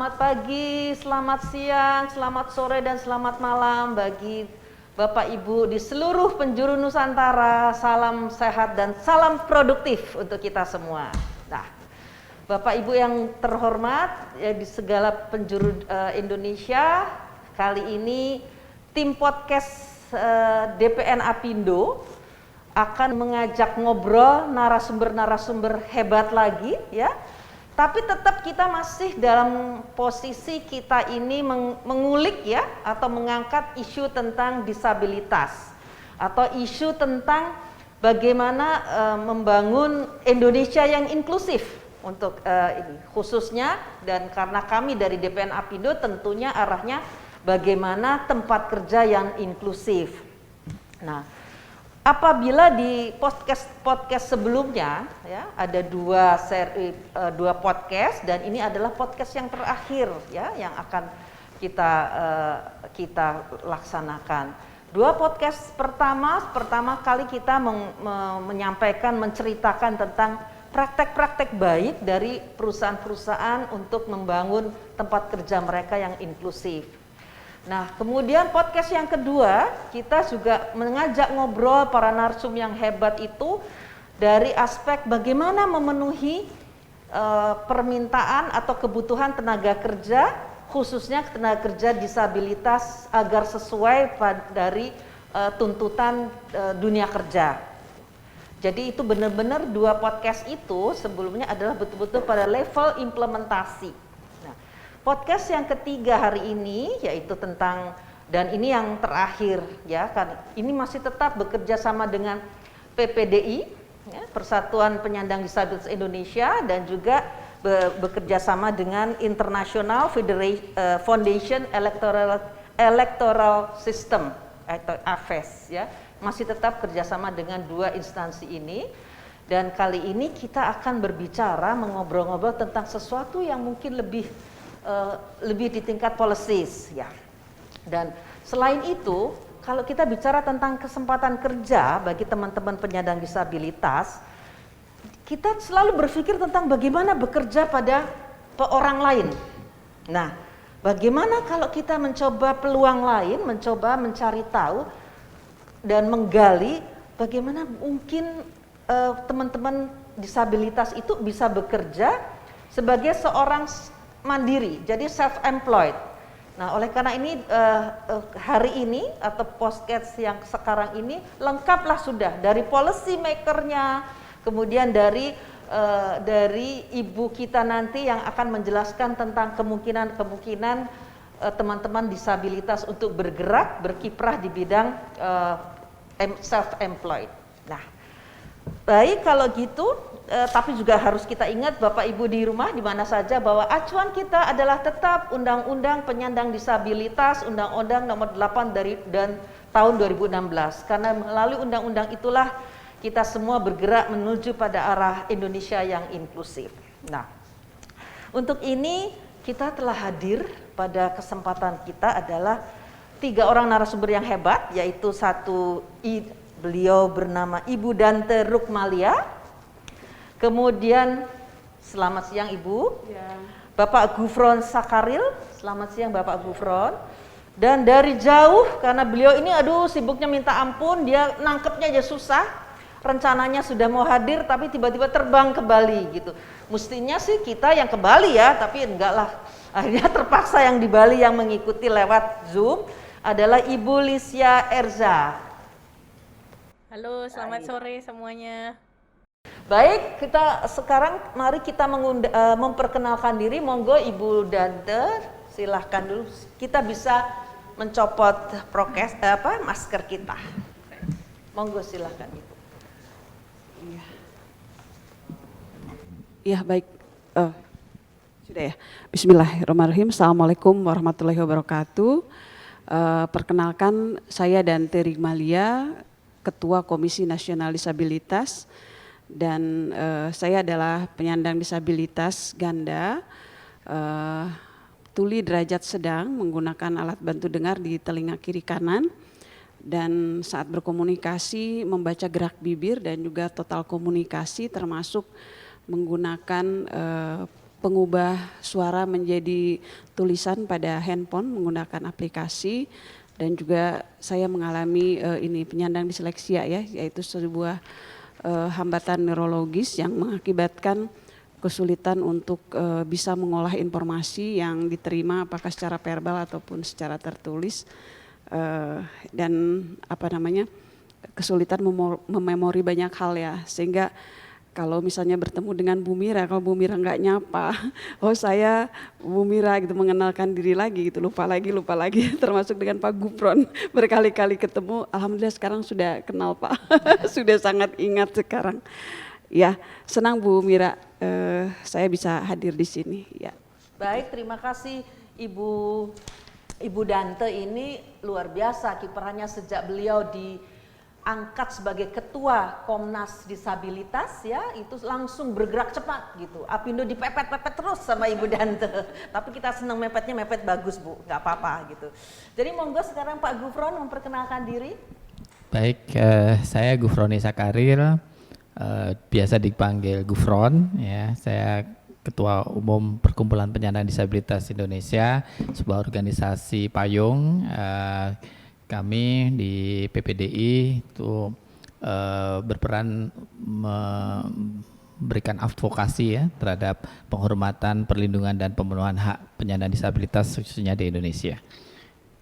Selamat pagi, selamat siang, selamat sore, dan selamat malam bagi Bapak Ibu di seluruh penjuru Nusantara. Salam sehat dan salam produktif untuk kita semua. Nah, Bapak Ibu yang terhormat ya, di segala penjuru Indonesia, kali ini tim podcast DPN Apindo akan mengajak ngobrol narasumber-narasumber hebat lagi ya. Tapi tetap kita masih dalam posisi kita ini mengulik ya, atau mengangkat isu tentang disabilitas atau isu tentang bagaimana membangun Indonesia yang inklusif untuk ini khususnya, dan karena kami dari DPN Apindo tentunya arahnya bagaimana tempat kerja yang inklusif. Nah, apabila di podcast sebelumnya ya ada dua podcast, dan ini adalah podcast yang terakhir ya yang akan kita laksanakan. Dua podcast pertama kali kita menyampaikan, menceritakan tentang praktek-praktek baik dari perusahaan-perusahaan untuk membangun tempat kerja mereka yang inklusif. Nah, kemudian podcast yang kedua, kita juga mengajak ngobrol para narsum yang hebat itu dari aspek bagaimana memenuhi permintaan atau kebutuhan tenaga kerja, khususnya tenaga kerja disabilitas agar sesuai dari tuntutan dunia kerja. Jadi itu benar-benar dua podcast itu sebelumnya adalah betul-betul pada level implementasi. Podcast yang ketiga hari ini yaitu tentang, dan ini yang terakhir ya, kan ini masih tetap bekerja sama dengan PPDI ya, Persatuan Penyandang Disabilitas Indonesia, dan juga bekerja sama dengan International Foundation Electoral System atau AFES ya, masih tetap kerjasama dengan dua instansi ini. Dan kali ini kita akan berbicara, mengobrol-ngobrol tentang sesuatu yang mungkin lebih di tingkat policies ya. Dan selain itu, kalau kita bicara tentang kesempatan kerja bagi teman-teman penyandang disabilitas, kita selalu berpikir tentang bagaimana bekerja pada orang lain. Nah, bagaimana kalau kita mencoba peluang lain, mencoba mencari tahu dan menggali bagaimana mungkin teman-teman disabilitas itu bisa bekerja sebagai seorang mandiri, jadi self-employed. Nah, oleh karena ini hari ini atau podcast yang sekarang ini lengkaplah sudah dari policy makernya, kemudian dari ibu kita nanti yang akan menjelaskan tentang kemungkinan teman-teman disabilitas untuk bergerak, berkiprah di bidang self-employed. Nah, baik kalau gitu. Tapi juga harus kita ingat Bapak Ibu di rumah di mana saja bahwa acuan kita adalah tetap Undang-Undang Penyandang Disabilitas, Undang-Undang Nomor 8 dan tahun 2016. Karena melalui undang-undang itulah kita semua bergerak menuju pada arah Indonesia yang inklusif. Nah, untuk ini kita telah hadir pada kesempatan kita adalah 3 orang narasumber yang hebat, yaitu satu beliau bernama Ibu Dante Rukmalia. Kemudian selamat siang Ibu ya. Bapak Gufron Sakaril, selamat siang Bapak Gufron. Dan dari jauh, karena beliau ini sibuknya minta ampun, dia nangkepnya aja susah. Rencananya sudah mau hadir tapi tiba-tiba terbang ke Bali gitu. Mestinya sih kita yang ke Bali ya, tapi enggak lah. Akhirnya terpaksa yang di Bali yang mengikuti lewat Zoom adalah Ibu Lisya Erza. Halo, selamat sore semuanya. Baik, kita sekarang mari kita memperkenalkan diri. Monggo Ibu Dante, silahkan dulu. Kita bisa mencopot masker kita. Monggo silahkan Ibu. Iya baik, sudah ya. Bismillahirrahmanirrahim. Assalamualaikum warahmatullahi wabarakatuh. Perkenalkan, saya Dante Rukmalia, Ketua Komisi Nasional Disabilitas. Dan saya adalah penyandang disabilitas ganda, tuli derajat sedang, menggunakan alat bantu dengar di telinga kiri kanan, dan saat berkomunikasi membaca gerak bibir dan juga total komunikasi termasuk menggunakan pengubah suara menjadi tulisan pada handphone menggunakan aplikasi, dan juga saya mengalami ini penyandang disleksia ya, yaitu sebuah hambatan neurologis yang mengakibatkan kesulitan untuk bisa mengolah informasi yang diterima apakah secara verbal ataupun secara tertulis, dan kesulitan mememori banyak hal ya, sehingga kalau misalnya bertemu dengan Bu Mira, kalau Bu Mira nggak nyapa, oh saya Bu Mira gitu, mengenalkan diri lagi gitu, lupa lagi, termasuk dengan Pak Gufron, berkali-kali ketemu, alhamdulillah sekarang sudah kenal Pak, sudah sangat ingat sekarang. Ya, senang Bu Mira, saya bisa hadir di sini. Ya. Baik, terima kasih Ibu Dante, ini luar biasa kiprahnya sejak beliau diangkat sebagai ketua Komnas Disabilitas ya, itu langsung bergerak cepat gitu. Apindo dipepet-pepet terus sama Ibu Dante. Tapi kita senang mepetnya, mepet bagus Bu, nggak apa-apa gitu. Jadi monggo sekarang Pak Gufron memperkenalkan diri. Baik, saya Gufroni Sakaril, biasa dipanggil Gufron ya. Saya Ketua Umum Perkumpulan Penyandang Disabilitas Indonesia, sebuah organisasi payung. Kami di PPDI itu berperan memberikan advokasi ya terhadap penghormatan, perlindungan dan pemenuhan hak penyandang disabilitas khususnya di Indonesia.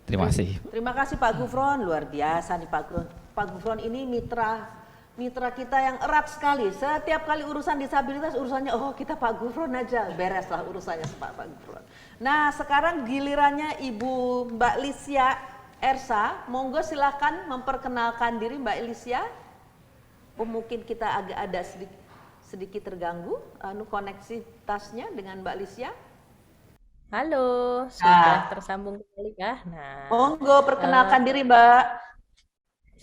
Terima kasih. Terima kasih Pak Gufron, luar biasa nih Pak Gufron. Pak Gufron ini mitra kita yang erat sekali. Setiap kali urusan disabilitas, urusannya kita Pak Gufron aja, bereslah urusannya Pak Gufron. Nah sekarang gilirannya Ibu Mbak Lisya Ersa, monggo silakan memperkenalkan diri Mbak Lisya. Mungkin kita agak ada sedikit terganggu koneksitasnya dengan Mbak Lisya. Halo, sudah tersambung kembali kah? Nah, monggo perkenalkan diri Mbak.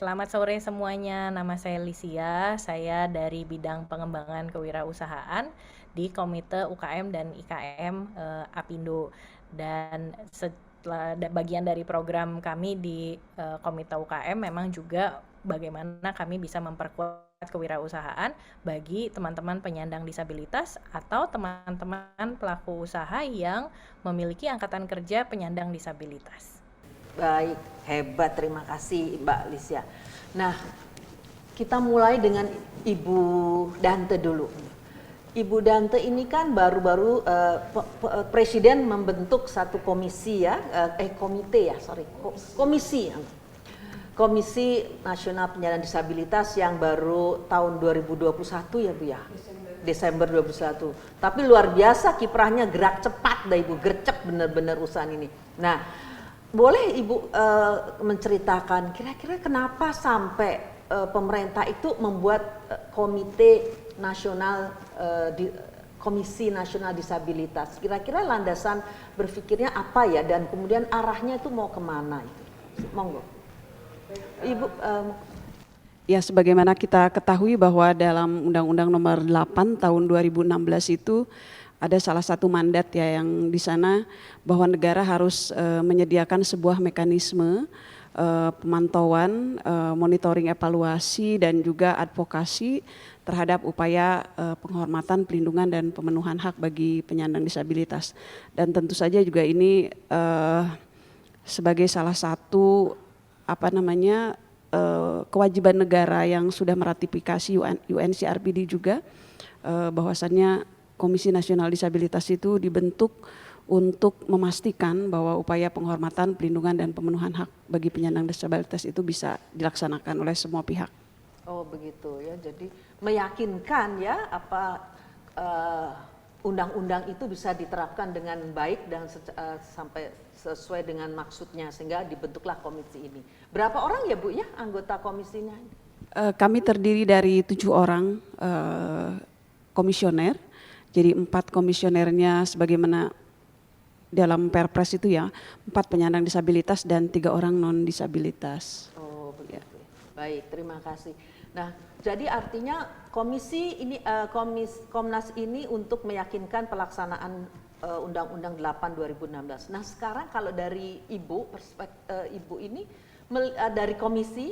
Selamat sore semuanya, nama saya Lisya, saya dari bidang pengembangan kewirausahaan di Komite UKM dan IKM Apindo, dan setelah bagian dari program kami di Komite UKM memang juga bagaimana kami bisa memperkuat kewirausahaan bagi teman-teman penyandang disabilitas atau teman-teman pelaku usaha yang memiliki angkatan kerja penyandang disabilitas. Baik, hebat, terima kasih Mbak Lisya. Nah, kita mulai dengan Ibu Dante dulu. Ibu Dante ini kan baru-baru Presiden membentuk satu komisi ya, Komisi Nasional Penyandang Disabilitas yang baru tahun 2021 ya Bu ya? Desember 2021. Tapi luar biasa kiprahnya, gerak cepat dah Ibu, gercep benar-benar urusan ini. Nah, boleh Ibu menceritakan kira-kira kenapa sampai pemerintah itu membuat Komisi Nasional Disabilitas? Kira-kira landasan berpikirnya apa ya, dan kemudian arahnya itu mau kemana itu? Monggo. Ibu. Ya, sebagaimana kita ketahui bahwa dalam Undang-Undang Nomor 8 Tahun 2016 itu ada salah satu mandat ya, yang di sana bahwa negara harus menyediakan sebuah mekanisme pemantauan, monitoring, evaluasi dan juga advokasi terhadap upaya penghormatan, pelindungan dan pemenuhan hak bagi penyandang disabilitas. Dan tentu saja juga ini sebagai salah satu kewajiban negara yang sudah meratifikasi UNCRPD juga, bahwasannya Komisi Nasional Disabilitas itu dibentuk untuk memastikan bahwa upaya penghormatan, pelindungan dan pemenuhan hak bagi penyandang disabilitas itu bisa dilaksanakan oleh semua pihak. Oh begitu ya, jadi meyakinkan ya undang-undang itu bisa diterapkan dengan baik dan sampai sesuai dengan maksudnya, sehingga dibentuklah komisi ini. Berapa orang ya Bu ya anggota komisinya? Kami terdiri dari 7 orang komisioner, jadi 4 komisionernya sebagaimana dalam Perpres itu ya, 4 penyandang disabilitas dan 3 orang non disabilitas. Oh begitu. Ya. Baik, terima kasih. Nah, jadi artinya komisi ini Komnas ini untuk meyakinkan pelaksanaan Undang-Undang 8 2016. Nah, sekarang kalau dari Ibu Ibu ini dari komisi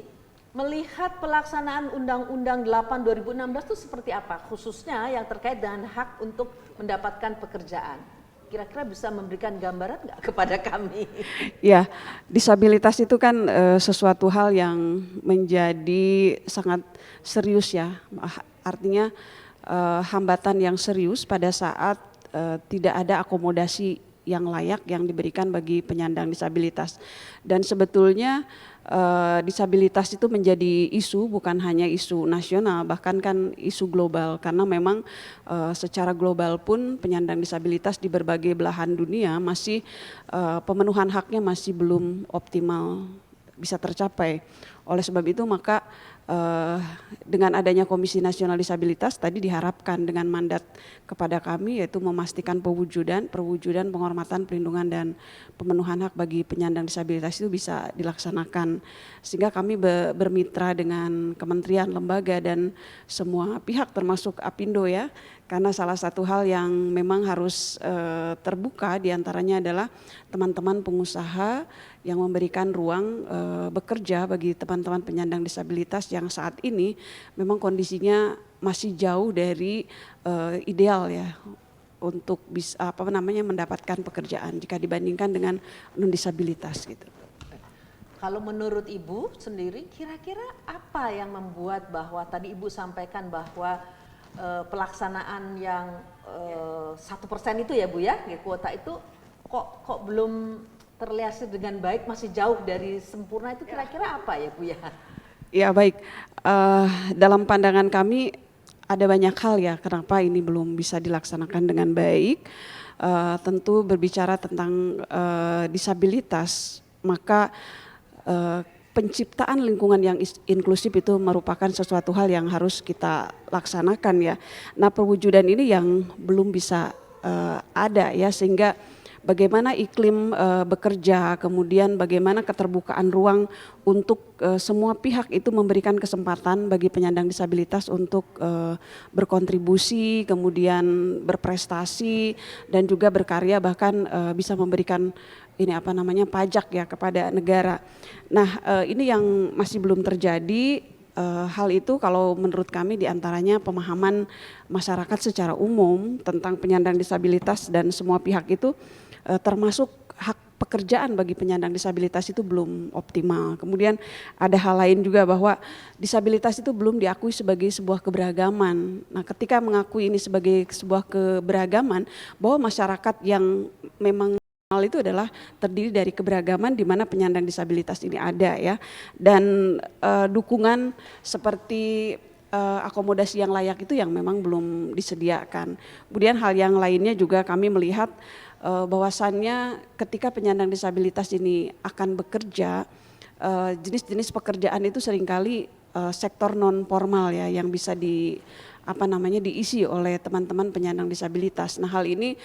melihat pelaksanaan Undang-Undang 8 2016 itu seperti apa, khususnya yang terkait dengan hak untuk mendapatkan pekerjaan. Kira-kira bisa memberikan gambaran nggak kepada kami? Ya, disabilitas itu kan sesuatu hal yang menjadi sangat serius ya. Artinya hambatan yang serius pada saat tidak ada akomodasi yang layak yang diberikan bagi penyandang disabilitas. Dan sebetulnya disabilitas itu menjadi isu, bukan hanya isu nasional, bahkan kan isu global, karena memang secara global pun penyandang disabilitas di berbagai belahan dunia masih pemenuhan haknya masih belum optimal bisa tercapai. Oleh sebab itu maka dengan adanya Komisi Nasional Disabilitas tadi diharapkan dengan mandat kepada kami yaitu memastikan perwujudan penghormatan, perlindungan dan pemenuhan hak bagi penyandang disabilitas itu bisa dilaksanakan, sehingga kami bermitra dengan kementerian, lembaga dan semua pihak termasuk Apindo ya, karena salah satu hal yang memang harus terbuka diantaranya adalah teman-teman pengusaha yang memberikan ruang bekerja bagi teman-teman penyandang disabilitas yang saat ini memang kondisinya masih jauh dari ideal ya untuk bisa mendapatkan pekerjaan jika dibandingkan dengan non disabilitas gitu. Kalau menurut Ibu sendiri kira-kira apa yang membuat bahwa tadi Ibu sampaikan bahwa pelaksanaan yang 1% itu ya Bu ya, kuota itu kok belum terrealisasi dengan baik, masih jauh dari sempurna, itu kira-kira apa ya Bu ya? Ya baik, dalam pandangan kami ada banyak hal ya kenapa ini belum bisa dilaksanakan dengan baik. Tentu berbicara tentang disabilitas, maka penciptaan lingkungan yang inklusif itu merupakan sesuatu hal yang harus kita laksanakan ya. Nah perwujudan ini yang belum bisa ada ya, sehingga bagaimana iklim bekerja, kemudian bagaimana keterbukaan ruang untuk semua pihak itu memberikan kesempatan bagi penyandang disabilitas untuk berkontribusi, kemudian berprestasi dan juga berkarya, bahkan bisa memberikan pajak ya kepada negara. Nah ini yang masih belum terjadi. Hal itu kalau menurut kami diantaranya pemahaman masyarakat secara umum tentang penyandang disabilitas dan semua pihak itu termasuk hak pekerjaan bagi penyandang disabilitas itu belum optimal. Kemudian ada hal lain juga bahwa disabilitas itu belum diakui sebagai sebuah keberagaman. Nah ketika mengakui ini sebagai sebuah keberagaman, bahwa masyarakat yang memang itu adalah terdiri dari keberagaman di mana penyandang disabilitas ini ada ya, dan dukungan seperti akomodasi yang layak itu yang memang belum disediakan. Kemudian hal yang lainnya juga kami melihat bahwasannya ketika penyandang disabilitas ini akan bekerja, jenis-jenis pekerjaan itu seringkali sektor non formal ya yang bisa diisi oleh teman-teman penyandang disabilitas. Nah hal ini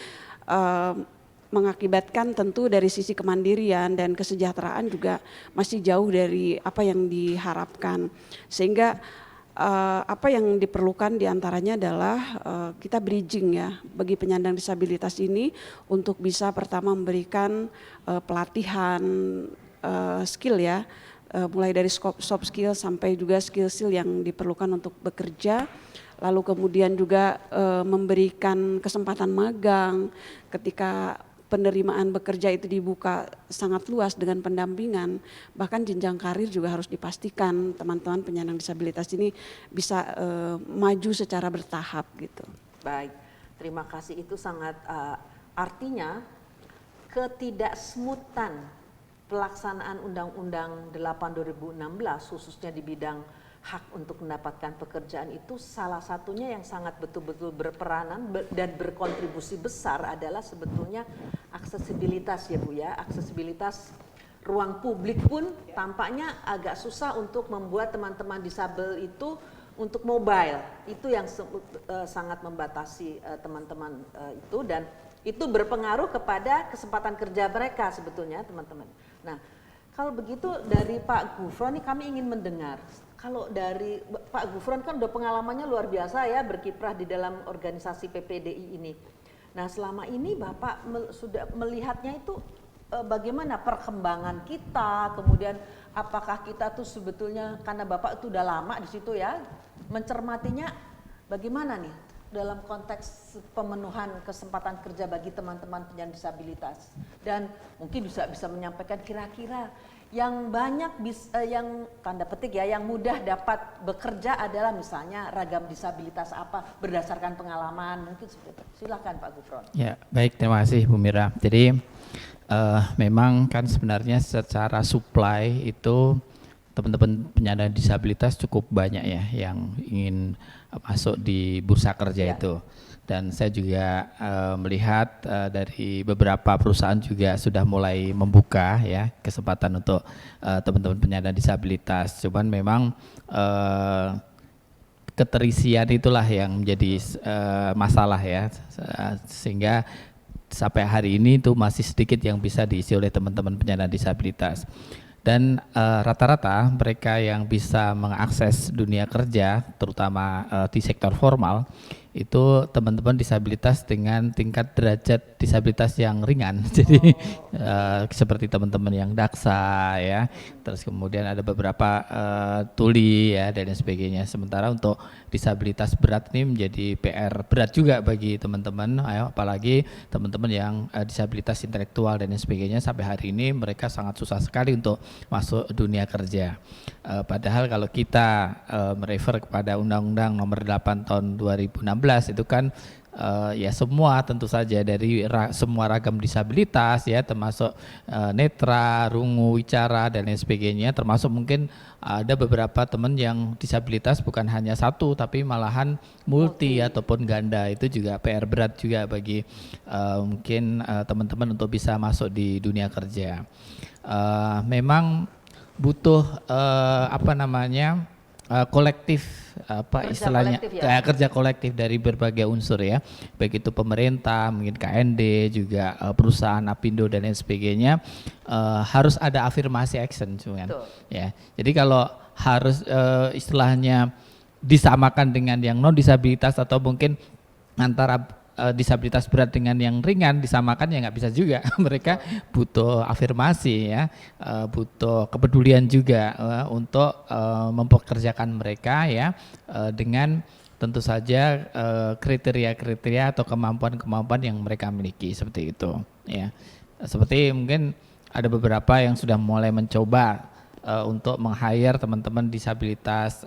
mengakibatkan tentu dari sisi kemandirian dan kesejahteraan juga masih jauh dari apa yang diharapkan, sehingga apa yang diperlukan diantaranya adalah kita bridging ya bagi penyandang disabilitas ini untuk bisa pertama memberikan pelatihan skill ya, mulai dari soft skill sampai juga skill yang diperlukan untuk bekerja. Lalu kemudian juga memberikan kesempatan magang ketika penerimaan bekerja itu dibuka sangat luas dengan pendampingan, bahkan jenjang karir juga harus dipastikan teman-teman penyandang disabilitas ini bisa maju secara bertahap gitu. Baik, terima kasih, itu sangat artinya ketidaksmutan pelaksanaan Undang-Undang 8 2016 khususnya di bidang hak untuk mendapatkan pekerjaan itu salah satunya yang sangat betul-betul berperanan dan berkontribusi besar adalah sebetulnya aksesibilitas ya Bu ya. Aksesibilitas ruang publik pun tampaknya agak susah untuk membuat teman-teman disabel itu untuk mobile. Itu yang sangat membatasi teman-teman itu, dan itu berpengaruh kepada kesempatan kerja mereka sebetulnya teman-teman. Nah kalau begitu dari Pak Gufron nih kami ingin mendengar. Kalau dari Pak Gufron kan udah pengalamannya luar biasa ya berkiprah di dalam organisasi PPDI ini. Nah selama ini Bapak sudah melihatnya itu bagaimana perkembangan kita, kemudian apakah kita tuh sebetulnya karena Bapak itu udah lama di situ ya, mencermatinya bagaimana nih dalam konteks pemenuhan kesempatan kerja bagi teman-teman penyandang disabilitas, dan mungkin bisa menyampaikan kira-kira yang banyak yang tanda petik ya, yang mudah dapat bekerja adalah misalnya ragam disabilitas apa berdasarkan pengalaman, mungkin seperti itu. Silakan Pak Gufron. Ya, baik, terima kasih Bu Mira. Jadi memang kan sebenarnya secara supply itu teman-teman penyandang disabilitas cukup banyak ya yang ingin masuk di bursa kerja Ya. itu. Dan saya juga melihat dari beberapa perusahaan juga sudah mulai membuka ya kesempatan untuk teman-teman penyandang disabilitas. Cuman memang keterisian itulah yang menjadi masalah ya, sehingga sampai hari ini itu masih sedikit yang bisa diisi oleh teman-teman penyandang disabilitas. Dan rata-rata mereka yang bisa mengakses dunia kerja, terutama di sektor formal, itu teman-teman disabilitas dengan tingkat derajat disabilitas yang ringan. Jadi seperti teman-teman yang daksa ya, terus kemudian ada beberapa tuli ya dan sebagainya. Sementara untuk disabilitas berat ini menjadi PR berat juga bagi teman-teman, apalagi teman-teman yang disabilitas intelektual dan sebagainya. Sampai hari ini mereka sangat susah sekali untuk masuk dunia kerja. Padahal kalau kita merefer kepada Undang-Undang Nomor 8 Tahun 2016 itu kan ya semua tentu saja dari semua ragam disabilitas ya, termasuk netra, rungu, wicara dan lain sebagainya, termasuk mungkin ada beberapa teman yang disabilitas bukan hanya satu tapi malahan multi ataupun ganda. Itu juga PR berat juga bagi mungkin teman-teman untuk bisa masuk di dunia kerja. Memang butuh kolektif istilahnya kolektif ya? kerja kolektif dari berbagai unsur ya, baik itu pemerintah, mungkin KND, juga perusahaan Apindo dan lain sebagainya. Harus ada afirmasi action cuman ya. Jadi kalau harus istilahnya disamakan dengan yang non disabilitas atau mungkin antara disabilitas berat dengan yang ringan disamakan ya nggak bisa juga. Mereka butuh afirmasi ya, butuh kepedulian juga untuk mempekerjakan mereka ya, dengan tentu saja kriteria-kriteria atau kemampuan-kemampuan yang mereka miliki seperti itu ya. Seperti mungkin ada beberapa yang sudah mulai mencoba untuk meng-hire teman-teman disabilitas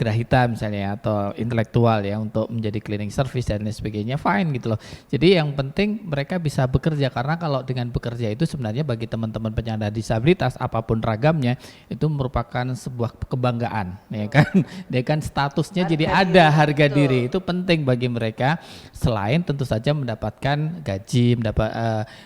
grahita misalnya atau intelektual ya untuk menjadi cleaning service dan lain sebagainya, fine gitu loh. Jadi yang penting mereka bisa bekerja, karena kalau dengan bekerja itu sebenarnya bagi teman-teman penyandang disabilitas apapun ragamnya itu merupakan sebuah kebanggaan ya kan. Dia kan statusnya jadi ada harga diri, itu penting bagi mereka, selain tentu saja mendapatkan gaji,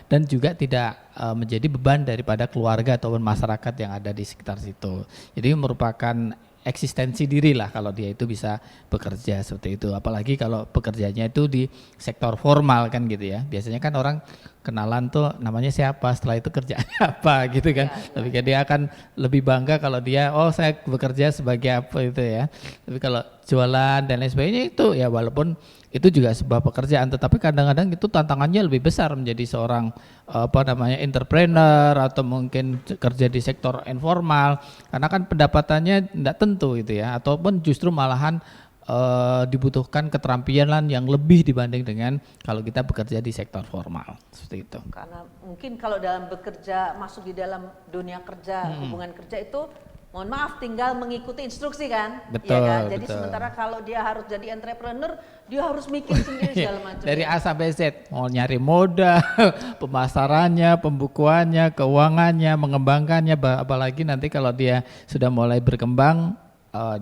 dan juga tidak menjadi beban daripada keluarga ataupun masyarakat yang ada di sekitar situ. Jadi merupakan eksistensi diri lah kalau dia itu bisa bekerja seperti itu. Apalagi kalau pekerjaannya itu di sektor formal kan gitu ya. Biasanya kan orang kenalan tuh namanya siapa, setelah itu kerjaannya apa gitu kan. Tapi kan dia akan lebih bangga kalau dia, oh saya bekerja sebagai apa itu ya. Tapi kalau jualan dan lain sebagainya itu ya walaupun itu juga sebuah pekerjaan, tetapi kadang-kadang itu tantangannya lebih besar menjadi seorang entrepreneur atau mungkin kerja di sektor informal, karena kan pendapatannya tidak tentu itu ya, ataupun justru malahan dibutuhkan keterampilan yang lebih dibanding dengan kalau kita bekerja di sektor formal seperti itu. Karena mungkin kalau dalam bekerja, masuk di dalam dunia kerja, hubungan kerja itu mohon maaf tinggal mengikuti instruksi kan. Betul, ya kan? Jadi betul. sementara kalau dia harus jadi entrepreneur, dia harus mikir sendiri segala macam. Dari A sampai Z, mau nyari modal, pemasarannya, pembukuannya, keuangannya, mengembangkannya, apalagi nanti kalau dia sudah mulai berkembang,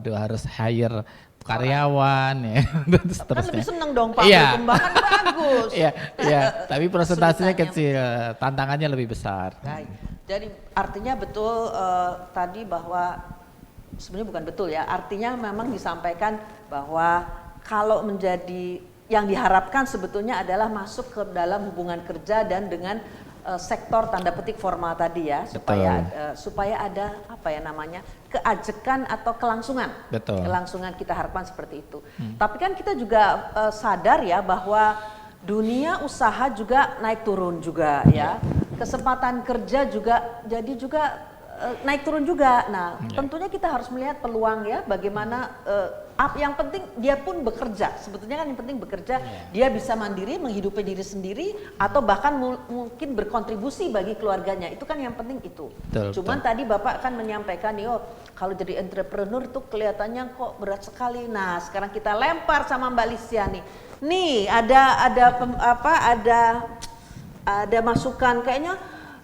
dia harus hire karyawan ya dan seterusnya. Kan lebih seneng dong Pak, Iya. berkembang kan bagus. Iya, tapi persentasenya Kesulitannya. kecil, tantangannya lebih besar. Baik. Jadi artinya betul tadi bahwa sebenarnya bukan betul ya, artinya memang disampaikan bahwa kalau menjadi yang diharapkan sebetulnya adalah masuk ke dalam hubungan kerja dan dengan sektor tanda petik formal tadi ya, supaya ada apa ya namanya, keajekan atau kelangsungan. Betul. Kelangsungan kita harapkan seperti itu. Tapi kan kita juga sadar ya bahwa dunia usaha juga naik turun juga ya. Kesempatan kerja juga jadi juga naik turun juga. Nah, tentunya kita harus melihat peluang ya, bagaimana yang penting dia pun bekerja. Sebetulnya kan yang penting bekerja, dia bisa mandiri, menghidupi diri sendiri atau bahkan mungkin berkontribusi bagi keluarganya. Itu kan yang penting itu. Cuman tadi Bapak kan menyampaikan, kalau jadi entrepreneur itu kelihatannya kok berat sekali. Nah, sekarang kita lempar sama Mbak Lisia nih. Nih, ada masukan kayaknya.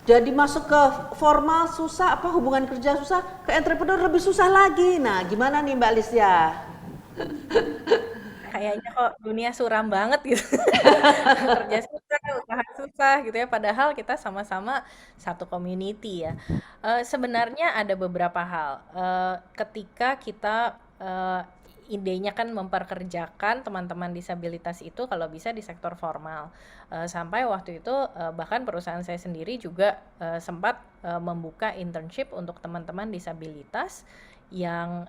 Jadi masuk ke formal susah, hubungan kerja susah, ke entrepreneur lebih susah lagi. Nah, gimana nih Mbak Lisia? Kayaknya kok dunia suram banget gitu. Kerja susah, usaha susah gitu ya. Padahal kita sama-sama satu community ya. Sebenarnya ada beberapa hal. Ketika kita idenya kan memperkerjakan teman-teman disabilitas itu kalau bisa di sektor formal. Sampai waktu itu bahkan perusahaan saya sendiri juga sempat membuka internship untuk teman-teman disabilitas yang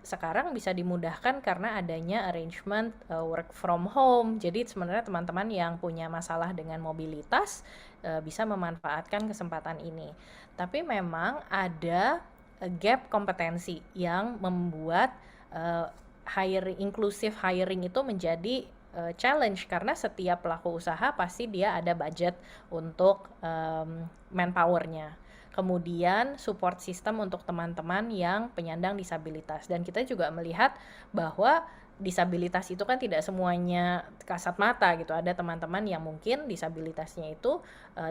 sekarang bisa dimudahkan karena adanya arrangement work from home. Jadi sebenarnya teman-teman yang punya masalah dengan mobilitas bisa memanfaatkan kesempatan ini. Tapi memang ada gap kompetensi yang membuat inclusive hiring itu menjadi challenge karena setiap pelaku usaha pasti dia ada budget untuk manpowernya. Kemudian support system untuk teman-teman yang penyandang disabilitas, dan kita juga melihat bahwa disabilitas itu kan tidak semuanya kasat mata gitu. Ada teman-teman yang mungkin disabilitasnya itu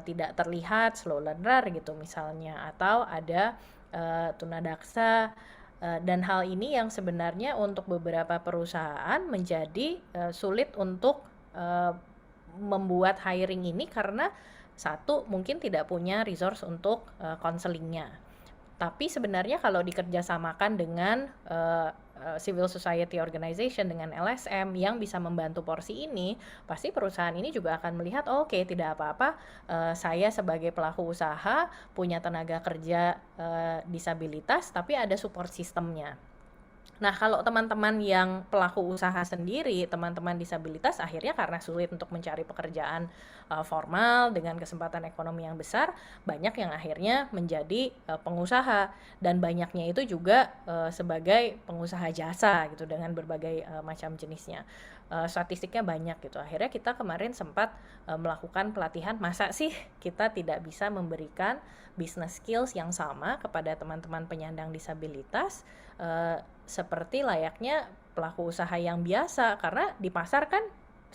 tidak terlihat, slow learner gitu misalnya, atau ada tunadaksa. Dan hal ini yang sebenarnya untuk beberapa perusahaan menjadi sulit untuk membuat hiring ini karena satu mungkin tidak punya resource untuk counselingnya. Tapi sebenarnya kalau dikerjasamakan dengan civil society organization, dengan LSM yang bisa membantu porsi ini, pasti perusahaan ini juga akan melihat oke, tidak apa-apa, saya sebagai pelaku usaha punya tenaga kerja disabilitas tapi ada support sistemnya. Nah, kalau teman-teman yang pelaku usaha sendiri, teman-teman disabilitas akhirnya karena sulit untuk mencari pekerjaan formal dengan kesempatan ekonomi yang besar, banyak yang akhirnya menjadi pengusaha, dan banyaknya itu juga sebagai pengusaha jasa gitu dengan berbagai macam jenisnya. Statistiknya banyak gitu. Akhirnya kita kemarin sempat melakukan pelatihan, masa sih kita tidak bisa memberikan business skills yang sama kepada teman-teman penyandang disabilitas seperti layaknya pelaku usaha yang biasa, karena di pasar kan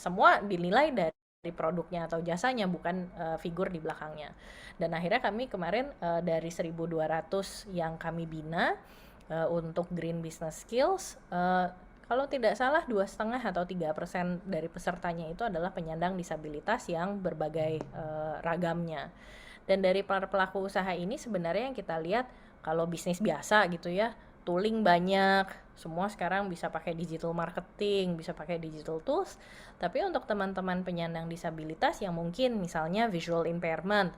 semua dinilai dari produknya atau jasanya, bukan figur di belakangnya. Dan akhirnya kami kemarin dari 1.200 yang kami bina untuk Green Business Skills, kalau tidak salah 2,5 atau 3% dari pesertanya itu adalah penyandang disabilitas yang berbagai ragamnya. Dan dari para pelaku usaha ini sebenarnya yang kita lihat, kalau bisnis biasa gitu ya, tooling banyak, semua sekarang bisa pakai digital marketing, bisa pakai digital tools. Tapi untuk teman-teman penyandang disabilitas yang mungkin misalnya visual impairment,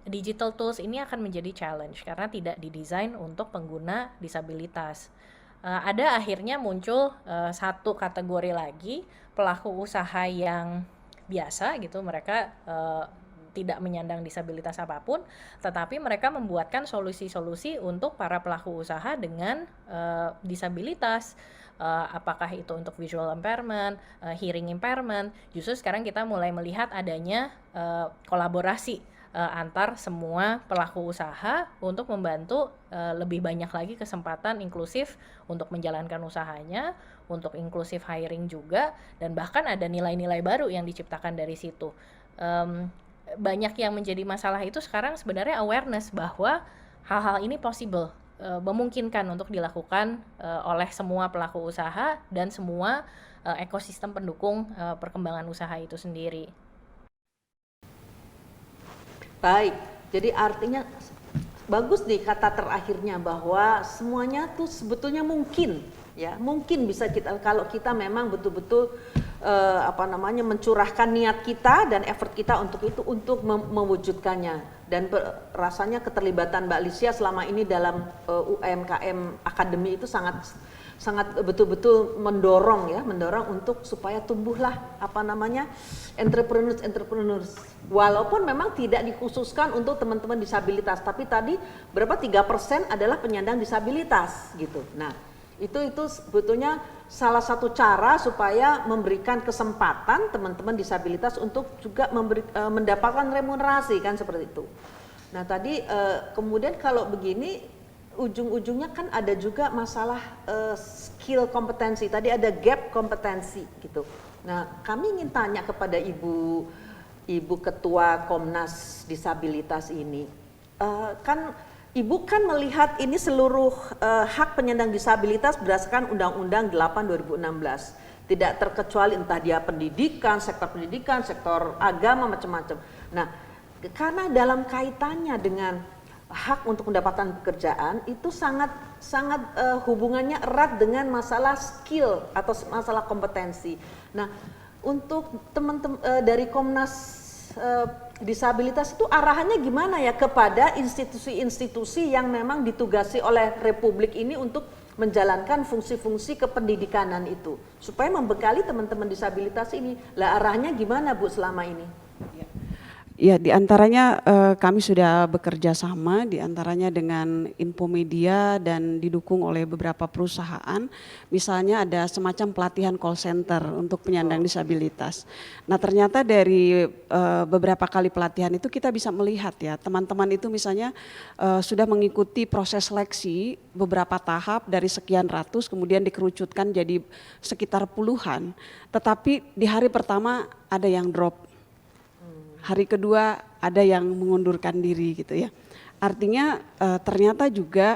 digital tools ini akan menjadi challenge karena tidak didesain untuk pengguna disabilitas. Ada akhirnya muncul satu kategori lagi, pelaku usaha yang biasa gitu, mereka tidak menyandang disabilitas apapun, tetapi mereka membuatkan solusi-solusi untuk para pelaku usaha dengan disabilitas. Apakah itu untuk visual impairment, hearing impairment. Justru sekarang kita mulai melihat adanya kolaborasi antar semua pelaku usaha untuk membantu lebih banyak lagi kesempatan inklusif untuk menjalankan usahanya, untuk inklusif hiring juga, dan bahkan ada nilai-nilai baru yang diciptakan dari situ. Banyak yang menjadi masalah itu sekarang sebenarnya awareness bahwa hal-hal ini possible, memungkinkan untuk dilakukan oleh semua pelaku usaha dan semua ekosistem pendukung perkembangan usaha itu sendiri. Baik, jadi artinya bagus nih kata terakhirnya bahwa semuanya tuh sebetulnya mungkin, ya mungkin bisa kita kalau kita memang betul-betul mencurahkan niat kita dan effort kita untuk itu, untuk mewujudkannya. Dan rasanya keterlibatan Mbak Lisia selama ini dalam UMKM Academy itu sangat sangat betul-betul mendorong untuk supaya tumbuhlah entrepreneurs. Walaupun memang tidak dikhususkan untuk teman-teman disabilitas, tapi tadi berapa 3% adalah penyandang disabilitas gitu. Nah, itu sebetulnya salah satu cara supaya memberikan kesempatan teman-teman disabilitas untuk juga mendapatkan remunerasi kan seperti itu. Nah, tadi kemudian kalau begini ujung-ujungnya kan ada juga masalah skill kompetensi. Tadi ada gap kompetensi gitu. Nah, kami ingin tanya kepada Ibu Ketua Komnas Disabilitas ini, kan Ibu kan melihat ini seluruh hak penyandang disabilitas berdasarkan Undang-Undang 8 2016. Tidak terkecuali entah dia pendidikan, sektor agama, macam-macam. Nah, karena dalam kaitannya dengan hak untuk mendapatkan pekerjaan itu sangat hubungannya erat dengan masalah skill atau masalah kompetensi. Nah, untuk teman-teman dari Komnas Disabilitas itu arahannya gimana ya kepada institusi-institusi yang memang ditugasi oleh Republik ini untuk menjalankan fungsi-fungsi kependidikanan itu supaya membekali teman-teman disabilitas ini. Lah arahnya gimana Bu selama ini? Ya, diantaranya kami sudah bekerja sama, diantaranya dengan Infomedia dan didukung oleh beberapa perusahaan. Misalnya ada semacam pelatihan call center untuk penyandang disabilitas. Nah, ternyata dari beberapa kali pelatihan itu kita bisa melihat ya, teman-teman itu misalnya sudah mengikuti proses seleksi beberapa tahap dari sekian ratus, kemudian dikerucutkan jadi sekitar puluhan. Tetapi di hari pertama ada yang drop. Hari kedua ada yang mengundurkan diri gitu ya. Artinya ternyata juga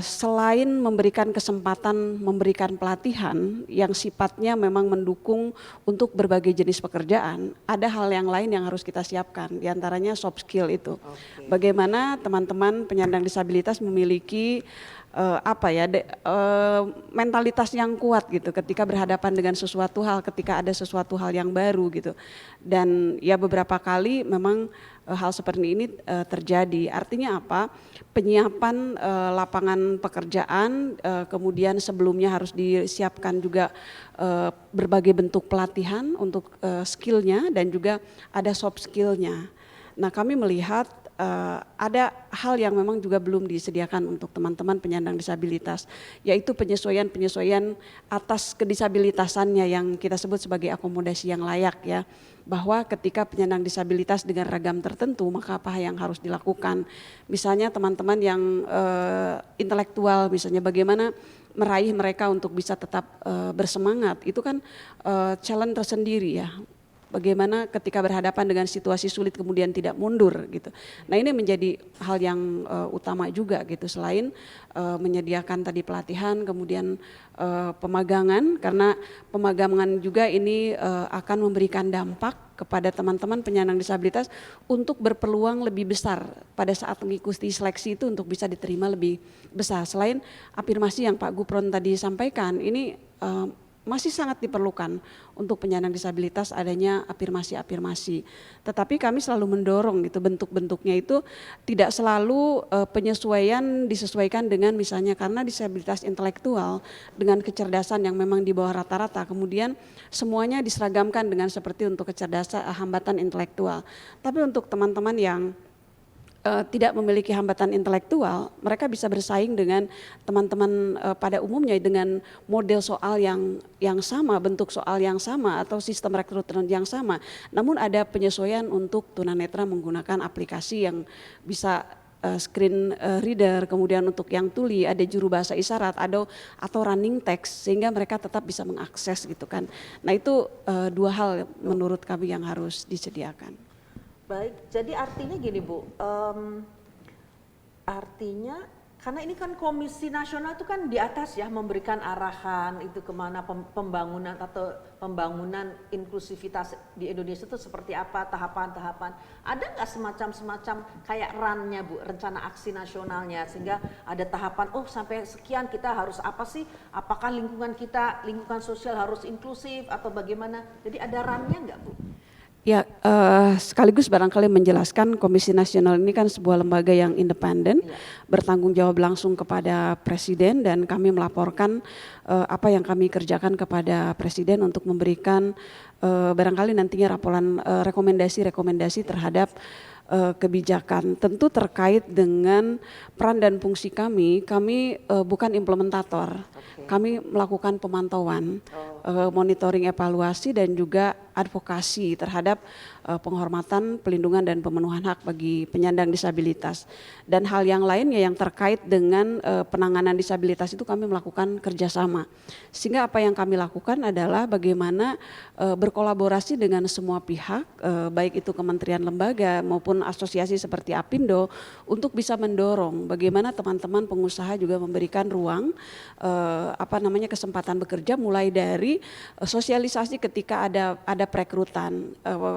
selain memberikan kesempatan, memberikan pelatihan yang sifatnya memang mendukung untuk berbagai jenis pekerjaan, ada hal yang lain yang harus kita siapkan, diantaranya soft skill itu. Bagaimana teman-teman penyandang disabilitas memiliki mentalitas yang kuat gitu ketika berhadapan dengan sesuatu hal, ketika ada sesuatu hal yang baru gitu. Dan ya beberapa kali memang hal seperti ini terjadi. Artinya apa? Penyiapan lapangan pekerjaan, kemudian sebelumnya harus disiapkan juga berbagai bentuk pelatihan untuk skillnya dan juga ada soft skillnya. Nah, kami melihat ada hal yang memang juga belum disediakan untuk teman-teman penyandang disabilitas, yaitu penyesuaian atas kedisabilitasannya yang kita sebut sebagai akomodasi yang layak ya. Bahwa ketika penyandang disabilitas dengan ragam tertentu, maka apa yang harus dilakukan. Misalnya teman-teman yang intelektual, misalnya bagaimana meraih mereka untuk bisa tetap bersemangat, itu kan challenge tersendiri ya. Bagaimana ketika berhadapan dengan situasi sulit kemudian tidak mundur gitu. Nah, ini menjadi hal yang utama juga gitu, selain menyediakan tadi pelatihan, kemudian pemagangan, karena pemagangan juga ini akan memberikan dampak kepada teman-teman penyandang disabilitas untuk berpeluang lebih besar pada saat mengikuti seleksi itu untuk bisa diterima lebih besar. Selain afirmasi yang Pak Gupron tadi sampaikan, ini masih sangat diperlukan untuk penyandang disabilitas adanya afirmasi-afirmasi. Tetapi kami selalu mendorong gitu, bentuk-bentuknya itu tidak selalu penyesuaian disesuaikan dengan misalnya karena disabilitas intelektual dengan kecerdasan yang memang di bawah rata-rata, kemudian semuanya diseragamkan dengan seperti untuk kecerdasan hambatan intelektual. Tapi untuk teman-teman yang tidak memiliki hambatan intelektual, mereka bisa bersaing dengan teman-teman pada umumnya dengan model soal yang sama, bentuk soal yang sama atau sistem rekrutmen yang sama. Namun ada penyesuaian untuk tunanetra menggunakan aplikasi yang bisa screen reader, kemudian untuk yang tuli ada juru bahasa isyarat atau running text sehingga mereka tetap bisa mengakses gitu kan. Nah, itu dua hal menurut kami yang harus disediakan. Baik, jadi artinya gini Bu, artinya karena ini kan Komisi Nasional itu kan di atas ya memberikan arahan itu kemana pembangunan atau pembangunan inklusivitas di Indonesia itu seperti apa tahapan-tahapan. Ada nggak semacam kayak RAN-nya Bu, rencana aksi nasionalnya, sehingga ada tahapan sampai sekian kita harus apa sih, apakah lingkungan sosial harus inklusif atau bagaimana, jadi ada RAN-nya nggak Bu? Ya, sekaligus barangkali menjelaskan Komisi Nasional ini kan sebuah lembaga yang independen, bertanggung jawab langsung kepada Presiden, dan kami melaporkan apa yang kami kerjakan kepada Presiden untuk memberikan barangkali nantinya rekomendasi-rekomendasi terhadap kebijakan. Tentu terkait dengan peran dan fungsi kami bukan implementator. Kami melakukan pemantauan, monitoring, evaluasi, dan juga advokasi terhadap penghormatan, pelindungan, dan pemenuhan hak bagi penyandang disabilitas. Dan hal yang lainnya yang terkait dengan penanganan disabilitas itu kami melakukan kerjasama. Sehingga apa yang kami lakukan adalah bagaimana berkolaborasi dengan semua pihak, baik itu kementerian, lembaga maupun asosiasi seperti Apindo, untuk bisa mendorong bagaimana teman-teman pengusaha juga memberikan ruang kesempatan bekerja, mulai dari sosialisasi ketika ada perekrutan.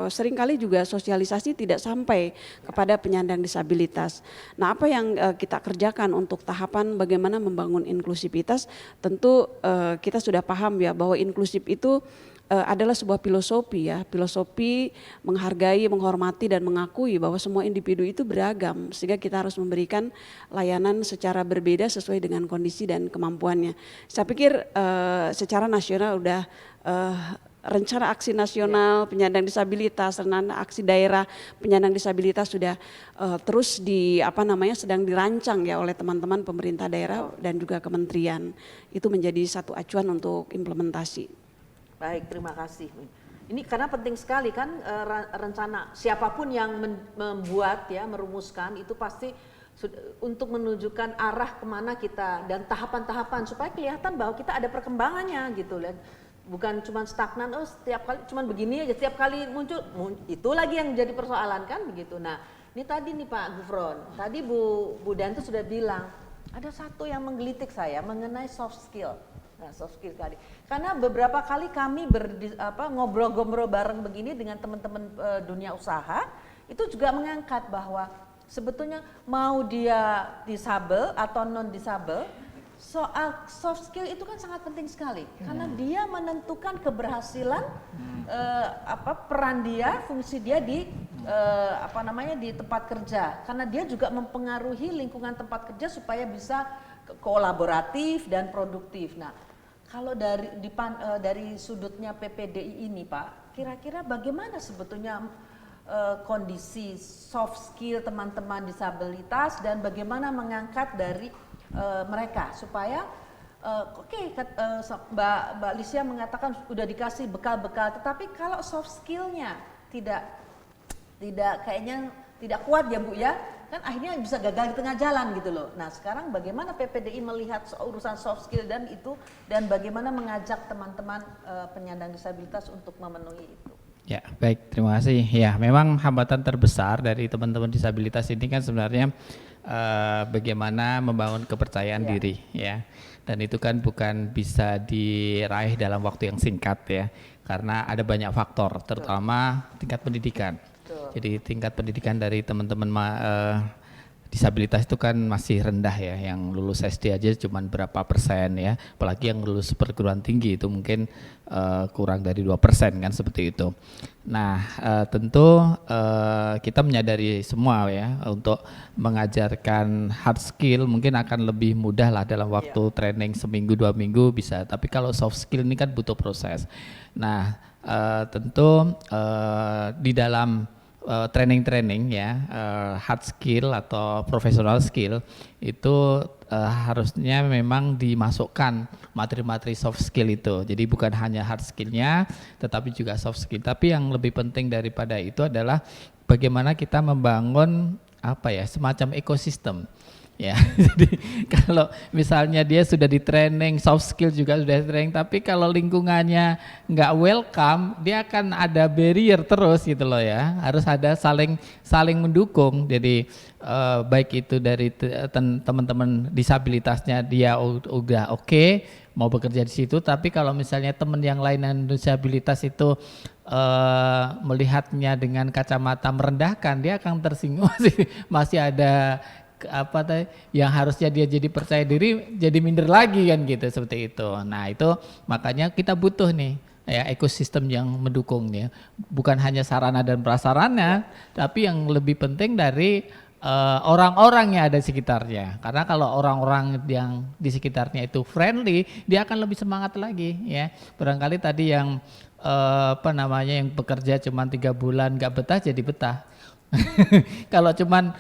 Seringkali juga sosialisasi tidak sampai kepada penyandang disabilitas. Nah, apa yang kita kerjakan untuk tahapan bagaimana membangun inklusivitas, tentu kita sudah paham ya bahwa inklusif itu adalah sebuah filosofi ya, filosofi menghargai, menghormati, dan mengakui bahwa semua individu itu beragam, sehingga kita harus memberikan layanan secara berbeda sesuai dengan kondisi dan kemampuannya. Saya pikir secara nasional udah rencana aksi nasional penyandang disabilitas, rencana aksi daerah penyandang disabilitas sudah terus sedang dirancang ya oleh teman-teman pemerintah daerah dan juga kementerian. Itu menjadi satu acuan untuk implementasi. Baik, terima kasih. Ini karena penting sekali kan rencana siapapun yang membuat ya, merumuskan itu pasti untuk menunjukkan arah kemana kita dan tahapan-tahapan supaya kelihatan bahwa kita ada perkembangannya gitu loh. Bukan cuma stagnan, setiap kali cuma begini aja, setiap kali muncul itu lagi yang jadi persoalan kan begitu. Nah, ini tadi nih Pak Gufron, tadi Bu Dantu sudah bilang ada satu yang menggelitik saya mengenai soft skill. Nah, soft skill tadi. Karena beberapa kali kami ngobrol-ngobrol bareng begini dengan teman-teman dunia usaha, itu juga mengangkat bahwa sebetulnya mau dia disabel atau non disabel, soal soft skill itu kan sangat penting sekali karena dia menentukan keberhasilan peran dia, fungsi dia di di tempat kerja, karena dia juga mempengaruhi lingkungan tempat kerja supaya bisa kolaboratif dan produktif. Nah, kalau dari sudutnya PPDI ini Pak, kira-kira bagaimana sebetulnya kondisi soft skill teman-teman disabilitas dan bagaimana mengangkat dari mereka supaya Mbak Lisia mengatakan sudah dikasih bekal-bekal, tetapi kalau soft skillnya tidak kayaknya tidak kuat ya Bu ya, kan akhirnya bisa gagal di tengah jalan gitu loh. Nah, sekarang bagaimana PPDI melihat urusan soft skill dan bagaimana mengajak teman-teman penyandang disabilitas untuk memenuhi itu? Ya, baik, terima kasih. Ya, memang hambatan terbesar dari teman-teman disabilitas ini kan sebenarnya bagaimana membangun kepercayaan diri ya. Dan itu kan bukan bisa diraih dalam waktu yang singkat ya, karena ada banyak faktor, terutama tingkat pendidikan. Jadi tingkat pendidikan dari teman-teman disabilitas itu kan masih rendah ya, yang lulus SD aja cuma berapa persen ya, apalagi yang lulus perguruan tinggi itu mungkin kurang dari 2% kan, seperti itu. Nah, tentu kita menyadari semua ya, untuk mengajarkan hard skill mungkin akan lebih mudah lah dalam waktu training seminggu 2 minggu bisa, tapi kalau soft skill ini kan butuh proses. Nah, tentu di dalam training ya, hard skill atau professional skill itu harusnya memang dimasukkan materi-materi soft skill itu. Jadi bukan hanya hard skillnya tetapi juga soft skill. Tapi yang lebih penting daripada itu adalah bagaimana kita membangun semacam ekosistem. Ya, jadi kalau misalnya dia sudah di training, soft skill juga sudah di training, tapi kalau lingkungannya nggak welcome, dia akan ada barrier terus gitu loh ya. Harus ada saling mendukung. Jadi baik itu dari teman-teman disabilitasnya dia udah oke, mau bekerja di situ, tapi kalau misalnya teman yang lain yang disabilitas itu melihatnya dengan kacamata merendahkan, dia akan tersinggung. Masih ada yang harusnya dia jadi percaya diri jadi minder lagi kan gitu, seperti itu. Nah, itu makanya kita butuh nih ya ekosistem yang mendukung ya. Bukan hanya sarana dan prasarana, tapi yang lebih penting dari orang-orang yang ada di sekitarnya. Karena kalau orang-orang yang di sekitarnya itu friendly, dia akan lebih semangat lagi ya. Barangkali tadi yang yang bekerja cuma 3 bulan nggak betah jadi betah. Kalau cuman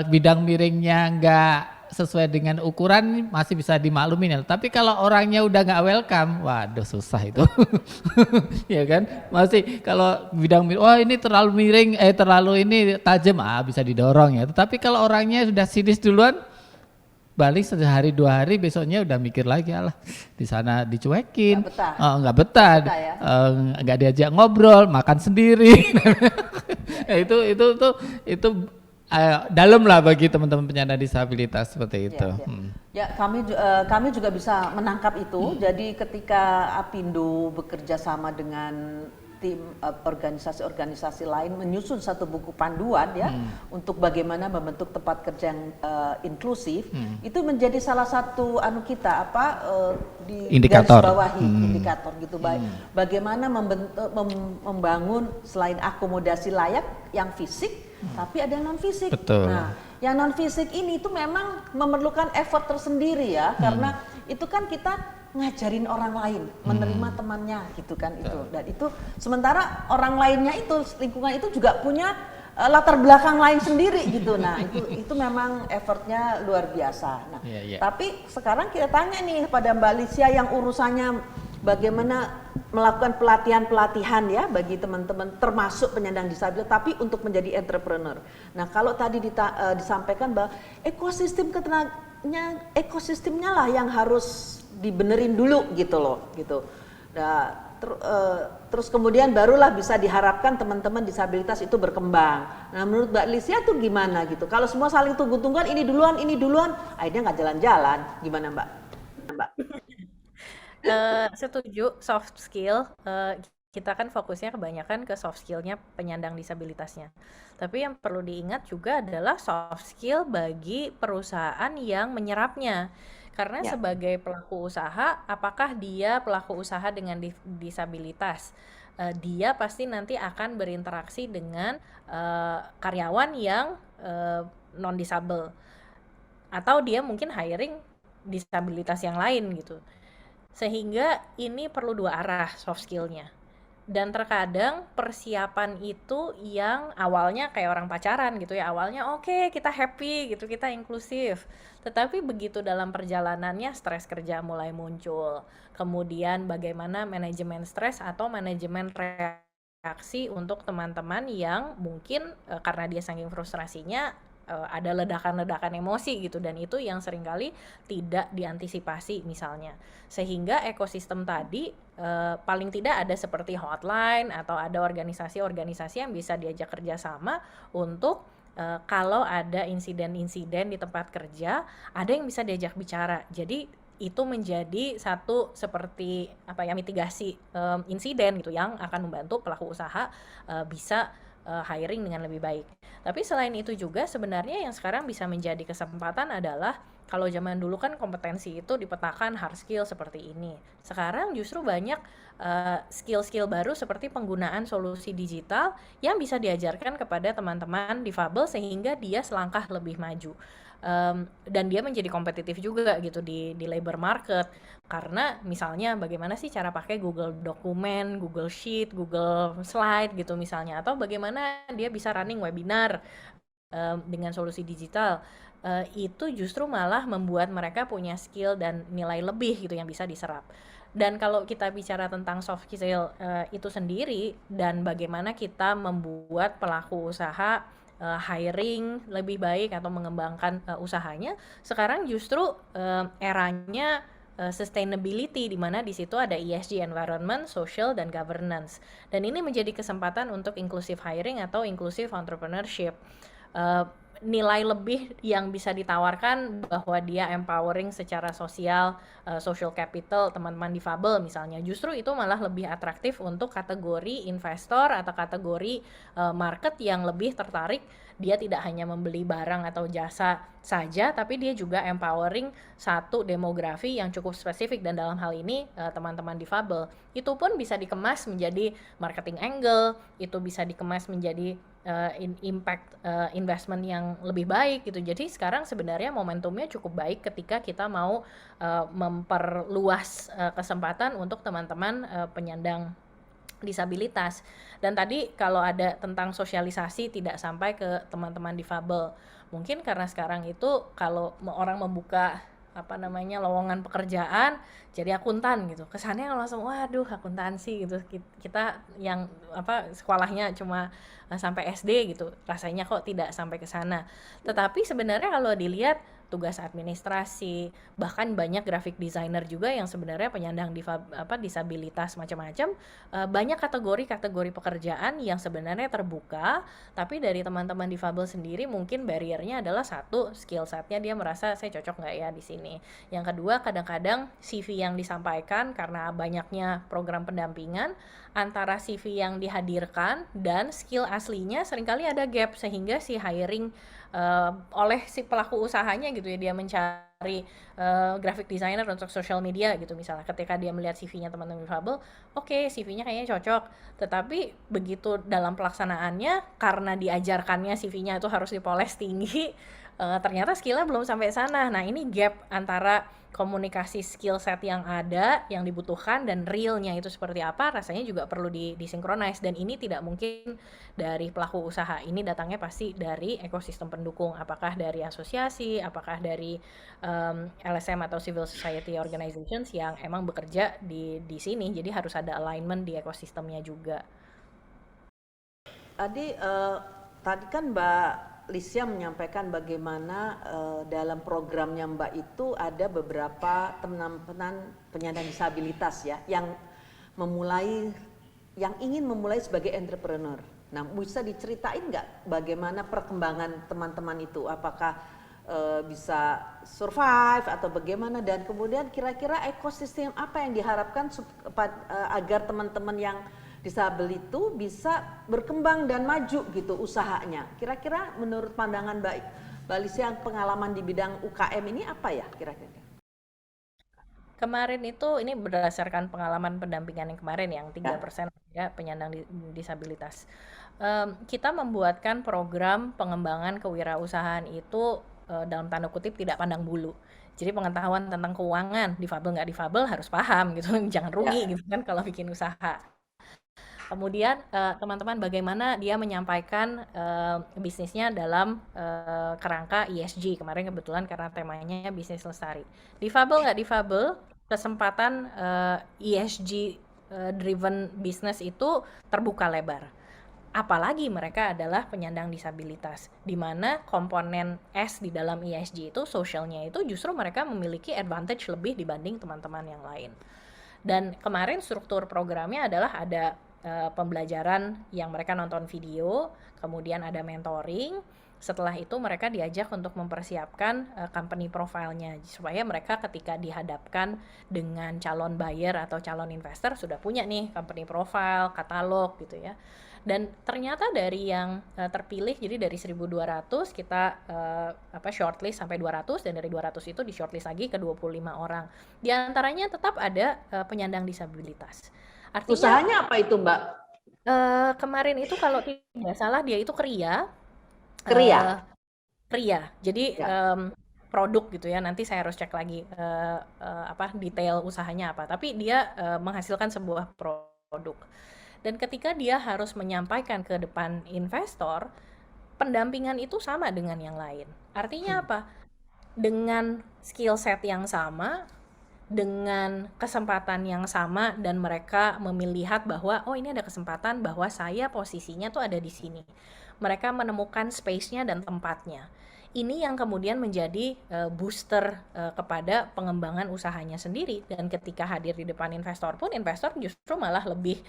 bidang miringnya nggak sesuai dengan ukuran masih bisa dimaklumin ya. Tapi kalau orangnya udah nggak welcome, waduh susah itu. Ya kan? Masih kalau bidang miring, wah ini terlalu miring, terlalu ini tajam, bisa didorong ya. Tetapi kalau orangnya sudah sinis duluan, balik sehari 2 hari besoknya udah mikir lagi, alah di sana dicuekin, nggak betah, nggak diajak ngobrol, makan sendiri. itu dalam lah bagi teman-teman penyandang disabilitas seperti itu. Ya, kami juga bisa menangkap itu. Jadi ketika Apindo bekerja sama dengan tim organisasi-organisasi lain menyusun satu buku panduan ya untuk bagaimana membentuk tempat kerja yang inklusif, itu menjadi salah satu kita indikator. Garis bawahi indikator gitu. Bagaimana membangun selain akomodasi layak yang fisik, tapi ada yang non fisik. Betul. Nah, yang non fisik ini itu memang memerlukan effort tersendiri ya, karena itu kan kita ngajarin orang lain menerima temannya gitu kan. Itu dan itu sementara orang lainnya itu lingkungan itu juga punya latar belakang lain sendiri gitu. Nah itu memang effortnya luar biasa. Nah tapi sekarang kita tanya nih pada Mbak Licia yang urusannya bagaimana melakukan pelatihan ya bagi teman-teman termasuk penyandang disabilitas tapi untuk menjadi entrepreneur. Nah kalau tadi disampaikan bahwa ekosistemnya lah yang harus dibenerin dulu gitu loh gitu. Nah, terus kemudian barulah bisa diharapkan teman-teman disabilitas itu berkembang. Nah menurut Mbak Licia tuh gimana gitu? Kalau semua saling tunggu-tungguan ini duluan, akhirnya nggak jalan-jalan. Gimana Mbak? Setuju, soft skill. Kita kan fokusnya kebanyakan ke soft skillnya penyandang disabilitasnya. Tapi yang perlu diingat juga adalah soft skill bagi perusahaan yang menyerapnya. Karena sebagai pelaku usaha, apakah dia pelaku usaha dengan disabilitas? Dia pasti nanti akan berinteraksi dengan karyawan yang non-disable. Atau dia mungkin hiring disabilitas yang lain gitu. Sehingga ini perlu 2 arah soft skillnya. Dan terkadang persiapan itu yang awalnya kayak orang pacaran gitu ya, awalnya oke, kita happy gitu, kita inklusif, tetapi begitu dalam perjalanannya stres kerja mulai muncul, kemudian bagaimana manajemen stres atau manajemen reaksi untuk teman-teman yang mungkin karena dia saking frustrasinya ada ledakan-ledakan emosi gitu, dan itu yang seringkali tidak diantisipasi misalnya, sehingga ekosistem tadi paling tidak ada seperti hotline atau ada organisasi-organisasi yang bisa diajak kerjasama untuk kalau ada insiden-insiden di tempat kerja ada yang bisa diajak bicara. Jadi itu menjadi satu seperti mitigasi insiden gitu yang akan membantu pelaku usaha bisa hiring dengan lebih baik. Tapi selain itu juga sebenarnya yang sekarang bisa menjadi kesempatan adalah kalau zaman dulu kan kompetensi itu dipetakan hard skill seperti ini. Sekarang justru banyak skill-skill baru seperti penggunaan solusi digital yang bisa diajarkan kepada teman-teman difabel sehingga dia selangkah lebih maju. Dan dia menjadi kompetitif juga gitu di labor market, karena misalnya bagaimana sih cara pakai Google Dokumen, Google Sheet, Google Slide gitu misalnya, atau bagaimana dia bisa running webinar dengan solusi digital, itu justru malah membuat mereka punya skill dan nilai lebih gitu yang bisa diserap. Dan kalau kita bicara tentang soft skill itu sendiri dan bagaimana kita membuat pelaku usaha hiring lebih baik atau mengembangkan usahanya, sekarang justru eranya sustainability, di mana di situ ada ESG, environment, social, dan governance. Dan ini menjadi kesempatan untuk inclusive hiring atau inclusive entrepreneurship. nilai lebih yang bisa ditawarkan bahwa dia empowering secara sosial, social capital teman-teman difabel misalnya. Justru itu malah lebih atraktif untuk kategori investor atau kategori market yang lebih tertarik. Dia tidak hanya membeli barang atau jasa saja, tapi dia juga empowering satu demografi yang cukup spesifik, dan dalam hal ini teman-teman difabel. Itu pun bisa dikemas menjadi marketing angle, itu bisa dikemas menjadi impact investment yang lebih baik gitu. Jadi sekarang sebenarnya momentumnya cukup baik ketika kita mau memperluas kesempatan untuk teman-teman penyandang disabilitas. Dan tadi kalau ada tentang sosialisasi tidak sampai ke teman-teman difabel, mungkin karena sekarang itu kalau orang membuka lowongan pekerjaan jadi akuntan gitu, kesannya langsung waduh akuntansi gitu, kita yang sekolahnya cuma sampai SD gitu, rasanya kok tidak sampai ke sana. Tetapi sebenarnya kalau dilihat tugas administrasi, bahkan banyak graphic designer juga yang sebenarnya penyandang disabilitas macam-macam, banyak kategori-kategori pekerjaan yang sebenarnya terbuka, tapi dari teman-teman difabel sendiri mungkin barriernya adalah satu, skill setnya dia merasa saya cocok nggak ya di sini. Yang kedua, kadang-kadang CV yang disampaikan karena banyaknya program pendampingan, antara CV yang dihadirkan dan skill aslinya seringkali ada gap, sehingga si hiring oleh si pelaku usahanya gitu ya, dia mencari graphic designer untuk social media gitu misalnya, ketika dia melihat CV-nya teman-teman difabel, oke, CV-nya kayaknya cocok, tetapi begitu dalam pelaksanaannya karena diajarkannya CV-nya itu harus dipoles tinggi, ternyata skill-nya belum sampai sana. Nah ini gap antara komunikasi skill set yang ada, yang dibutuhkan, dan realnya itu seperti apa, rasanya juga perlu disinkronize. Dan ini tidak mungkin dari pelaku usaha, ini datangnya pasti dari ekosistem pendukung, apakah dari asosiasi, apakah dari LSM atau civil society organizations yang emang bekerja di sini. Jadi harus ada alignment di ekosistemnya juga. Tadi kan Mbak Lisia menyampaikan bagaimana dalam programnya Mbak itu ada beberapa teman-teman penyandang disabilitas ya yang ingin memulai sebagai entrepreneur. Nah, bisa diceritain nggak bagaimana perkembangan teman-teman itu? Apakah bisa survive atau bagaimana? Dan kemudian kira-kira ekosistem apa yang diharapkan agar teman-teman yang disabel itu bisa berkembang dan maju gitu usahanya. Kira-kira menurut pandangan Mbak Lisia yang pengalaman di bidang UKM ini apa ya kira-kira? Kemarin itu ini berdasarkan pengalaman pendampingan yang kemarin yang 3% ya penyandang disabilitas. Kita membuatkan program pengembangan kewirausahaan itu dalam tanda kutip tidak pandang bulu. Jadi pengetahuan tentang keuangan, difabel nggak difabel harus paham gitu, jangan rugi gitu kan kalau bikin usaha. Kemudian teman-teman bagaimana dia menyampaikan bisnisnya dalam kerangka ESG. Kemarin kebetulan karena temanya bisnis lestari. Difabel nggak difabel, kesempatan ESG driven business itu terbuka lebar. Apalagi mereka adalah penyandang disabilitas, di mana komponen S di dalam ESG itu, sosialnya itu justru mereka memiliki advantage lebih dibanding teman-teman yang lain. Dan kemarin struktur programnya adalah ada pembelajaran yang mereka nonton video, kemudian ada mentoring. Setelah itu mereka diajak untuk mempersiapkan company profile-nya supaya mereka ketika dihadapkan dengan calon buyer atau calon investor sudah punya nih company profile, katalog gitu ya. Dan ternyata dari yang terpilih, jadi dari 1.200 kita shortlist sampai 200, dan dari 200 itu di shortlist lagi ke 25 orang. Di antaranya tetap ada penyandang disabilitas. Artinya, usahanya apa itu Mbak? Kemarin itu kalau tidak salah dia itu kria. Jadi produk gitu ya. Nanti saya harus cek lagi detail usahanya apa. Tapi dia menghasilkan sebuah produk. Dan ketika dia harus menyampaikan ke depan investor, pendampingan itu sama dengan yang lain. Artinya apa? Dengan skill set yang sama, dengan kesempatan yang sama, dan mereka melihat bahwa oh ini ada kesempatan bahwa saya posisinya tuh ada di sini. Mereka menemukan space-nya dan tempatnya. Ini yang kemudian menjadi booster kepada pengembangan usahanya sendiri. Dan ketika hadir di depan investor pun, investor justru malah lebih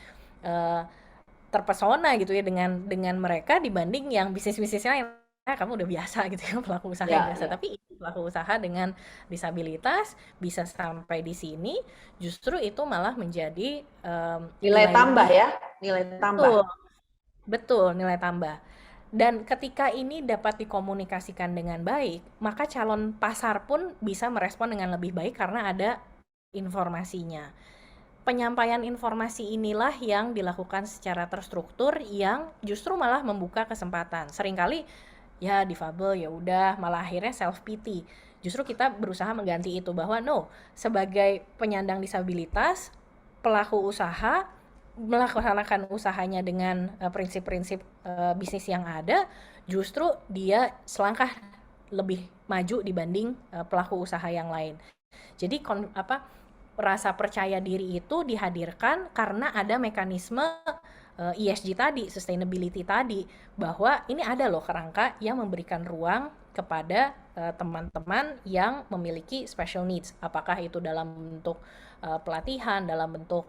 terpesona gitu ya dengan mereka dibanding yang bisnis-bisnisnya yang kamu udah biasa gitu ya, pelaku usaha Ya, yang biasa, ya. tapi pelaku usaha dengan disabilitas bisa sampai di sini, justru itu malah menjadi Nilai nilai tambah lebih. ya, nilai tambah. Betul, betul, nilai tambah. Dan ketika ini dapat dikomunikasikan dengan baik, maka calon pasar pun bisa merespon dengan lebih baik karena ada informasinya. Penyampaian informasi inilah yang dilakukan secara terstruktur yang justru malah membuka kesempatan. Seringkali ya difabel ya udah malah akhirnya self pity. Justru kita berusaha mengganti itu bahwa no, sebagai penyandang disabilitas, pelaku usaha melaksanakan usahanya dengan prinsip-prinsip bisnis yang ada, justru dia selangkah lebih maju dibanding pelaku usaha yang lain. Jadi rasa percaya diri itu dihadirkan karena ada mekanisme ESG tadi, sustainability tadi, bahwa ini ada loh kerangka yang memberikan ruang kepada teman-teman yang memiliki special needs, apakah itu dalam bentuk pelatihan, dalam bentuk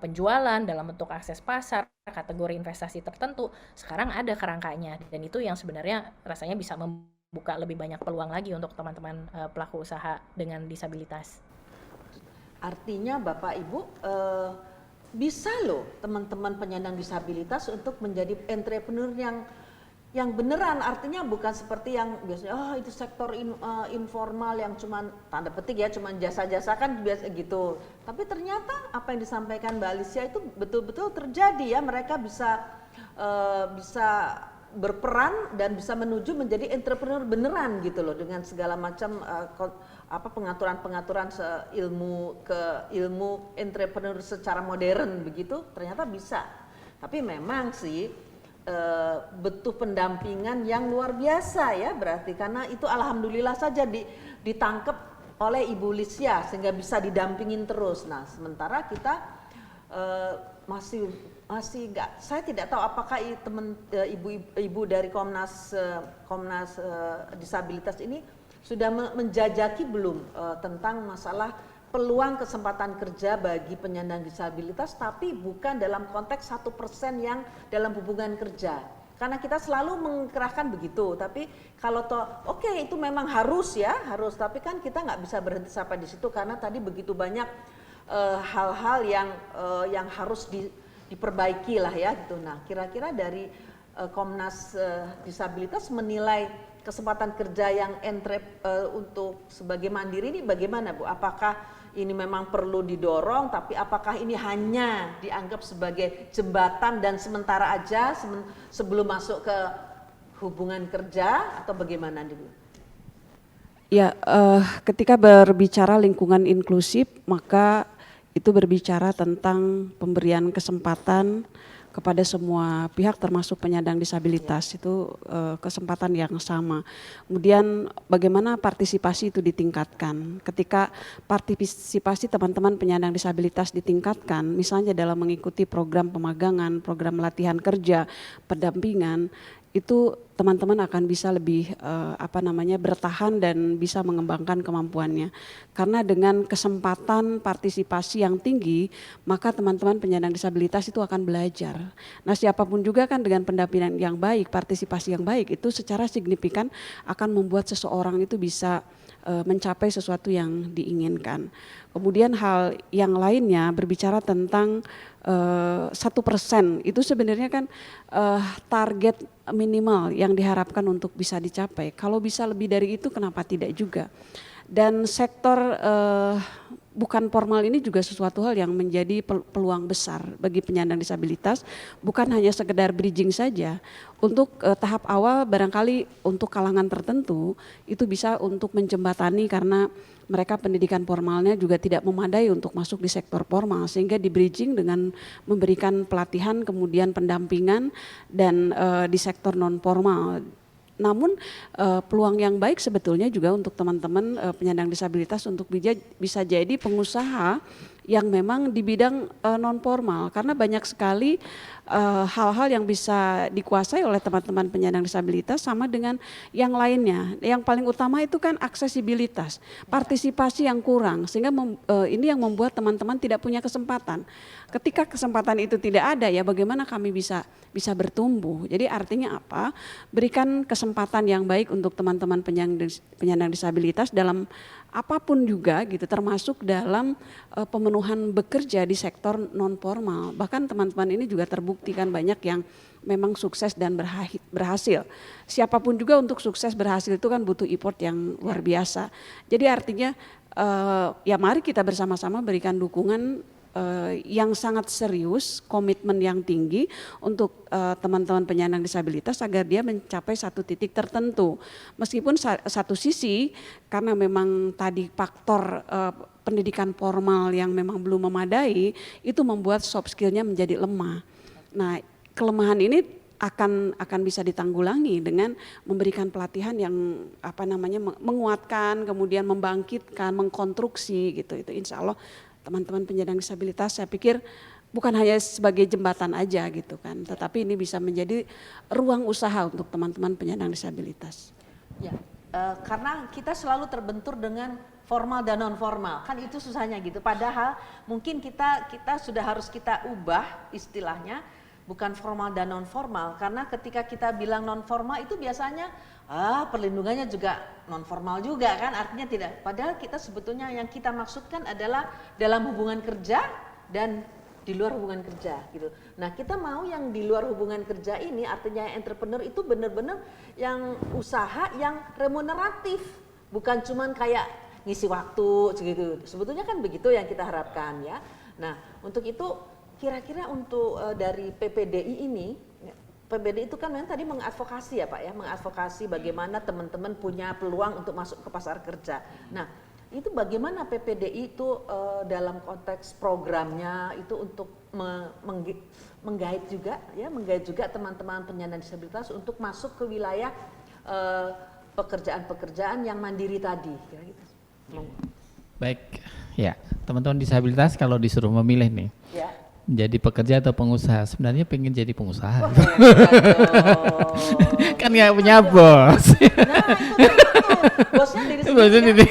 penjualan, dalam bentuk akses pasar, kategori investasi tertentu. Sekarang ada kerangkanya, dan itu yang sebenarnya rasanya bisa membuka lebih banyak peluang lagi untuk teman-teman pelaku usaha dengan disabilitas. Artinya Bapak Ibu bisa loh teman-teman penyandang disabilitas untuk menjadi entrepreneur yang beneran, artinya bukan seperti yang biasanya itu sektor informal yang cuman tanda petik ya, cuman jasa-jasa kan biasa gitu. Tapi ternyata apa yang disampaikan Mbak Alicia itu betul-betul terjadi ya, mereka bisa berperan dan bisa menuju menjadi entrepreneur beneran gitu loh, dengan segala macam pengaturan-pengaturan ilmu entrepreneur secara modern begitu, ternyata bisa. Tapi memang sih butuh pendampingan yang luar biasa ya, berarti karena itu alhamdulillah saja ditangkap oleh Ibu Lisya sehingga bisa didampingin terus. Nah, sementara kita masih enggak, saya tidak tahu apakah ibu-ibu dari Komnas Disabilitas ini sudah menjajaki belum tentang masalah peluang kesempatan kerja bagi penyandang disabilitas, tapi bukan dalam konteks 1% yang dalam hubungan kerja. Karena kita selalu mengerahkan begitu, tapi kalau oke, itu memang harus, tapi kan kita nggak bisa berhenti sampai di situ karena tadi begitu banyak hal-hal yang harus diperbaiki lah ya gitu. Nah, kira-kira dari Komnas Disabilitas menilai kesempatan kerja yang untuk sebagai mandiri ini bagaimana Bu? Apakah ini memang perlu didorong, tapi apakah ini hanya dianggap sebagai jembatan dan sementara aja sebelum masuk ke hubungan kerja atau bagaimana Bu? Ya, ketika berbicara lingkungan inklusif, maka itu berbicara tentang pemberian kesempatan kepada semua pihak termasuk penyandang disabilitas, itu kesempatan yang sama. Kemudian bagaimana partisipasi itu ditingkatkan. Ketika partisipasi teman-teman penyandang disabilitas ditingkatkan, misalnya dalam mengikuti program pemagangan, program latihan kerja, pendampingan, itu teman-teman akan bisa lebih bertahan dan bisa mengembangkan kemampuannya. Karena dengan kesempatan partisipasi yang tinggi, maka teman-teman penyandang disabilitas itu akan belajar. Nah, siapapun juga kan dengan pendampingan yang baik, partisipasi yang baik, itu secara signifikan akan membuat seseorang itu bisa mencapai sesuatu yang diinginkan. Kemudian hal yang lainnya berbicara tentang 1%, itu sebenarnya kan target minimal yang diharapkan untuk bisa dicapai. Kalau bisa lebih dari itu kenapa tidak juga. Dan sektor bukan formal ini juga sesuatu hal yang menjadi peluang besar bagi penyandang disabilitas, bukan hanya sekedar bridging saja. Untuk tahap awal barangkali untuk kalangan tertentu itu bisa untuk menjembatani karena mereka pendidikan formalnya juga tidak memadai untuk masuk di sektor formal, sehingga di bridging dengan memberikan pelatihan kemudian pendampingan dan di sektor non formal. Namun peluang yang baik sebetulnya juga untuk teman-teman penyandang disabilitas untuk bisa jadi pengusaha yang memang di bidang non formal, karena banyak sekali hal-hal yang bisa dikuasai oleh teman-teman penyandang disabilitas sama dengan yang lainnya. Yang paling utama itu kan aksesibilitas, partisipasi yang kurang, sehingga ini yang membuat teman-teman tidak punya kesempatan. Ketika kesempatan itu tidak ada, ya bagaimana kami bisa bertumbuh. Jadi artinya apa? Berikan kesempatan yang baik untuk teman-teman penyandang disabilitas dalam apapun juga gitu, termasuk dalam pemenuhan bekerja di sektor non formal. Bahkan teman-teman ini juga terbukti kan banyak yang memang sukses dan berhasil. Siapapun juga untuk sukses berhasil itu kan butuh effort yang luar biasa. Jadi artinya ya mari kita bersama-sama berikan dukungan yang sangat serius, komitmen yang tinggi untuk teman-teman penyandang disabilitas agar dia mencapai satu titik tertentu. Meskipun satu sisi karena memang tadi faktor pendidikan formal yang memang belum memadai itu membuat soft skill-nya menjadi lemah. Nah, kelemahan ini akan bisa ditanggulangi dengan memberikan pelatihan yang menguatkan, kemudian membangkitkan, mengkonstruksi gitu. Itu insya Allah teman-teman penyandang disabilitas saya pikir bukan hanya sebagai jembatan aja gitu kan, tetapi ini bisa menjadi ruang usaha untuk teman-teman penyandang disabilitas. Ya, karena kita selalu terbentur dengan formal dan non formal, kan itu susahnya gitu. Padahal mungkin kita sudah harus kita ubah istilahnya, bukan formal dan non formal, karena ketika kita bilang non formal itu biasanya perlindungannya juga non formal juga kan, artinya tidak. Padahal kita sebetulnya yang kita maksudkan adalah dalam hubungan kerja dan di luar hubungan kerja gitu. Nah, kita mau yang di luar hubungan kerja ini artinya entrepreneur itu benar-benar yang usaha yang remuneratif, bukan cuman kayak ngisi waktu gitu. Sebetulnya kan begitu yang kita harapkan ya. Nah, untuk itu kira-kira untuk dari PPDI ini, PPDI itu kan memang tadi mengadvokasi ya Pak ya, mengadvokasi bagaimana teman-teman punya peluang untuk masuk ke pasar kerja. Nah, itu bagaimana PPDI itu dalam konteks programnya itu untuk menggait juga teman-teman penyandang disabilitas untuk masuk ke wilayah pekerjaan-pekerjaan yang mandiri tadi. Kira-kira. Baik, ya teman-teman disabilitas kalau disuruh memilih nih. Ya. Jadi pekerja atau pengusaha, sebenarnya pengen jadi pengusaha. Kan nggak punya bos. Nah, itu bosnya diri sendiri.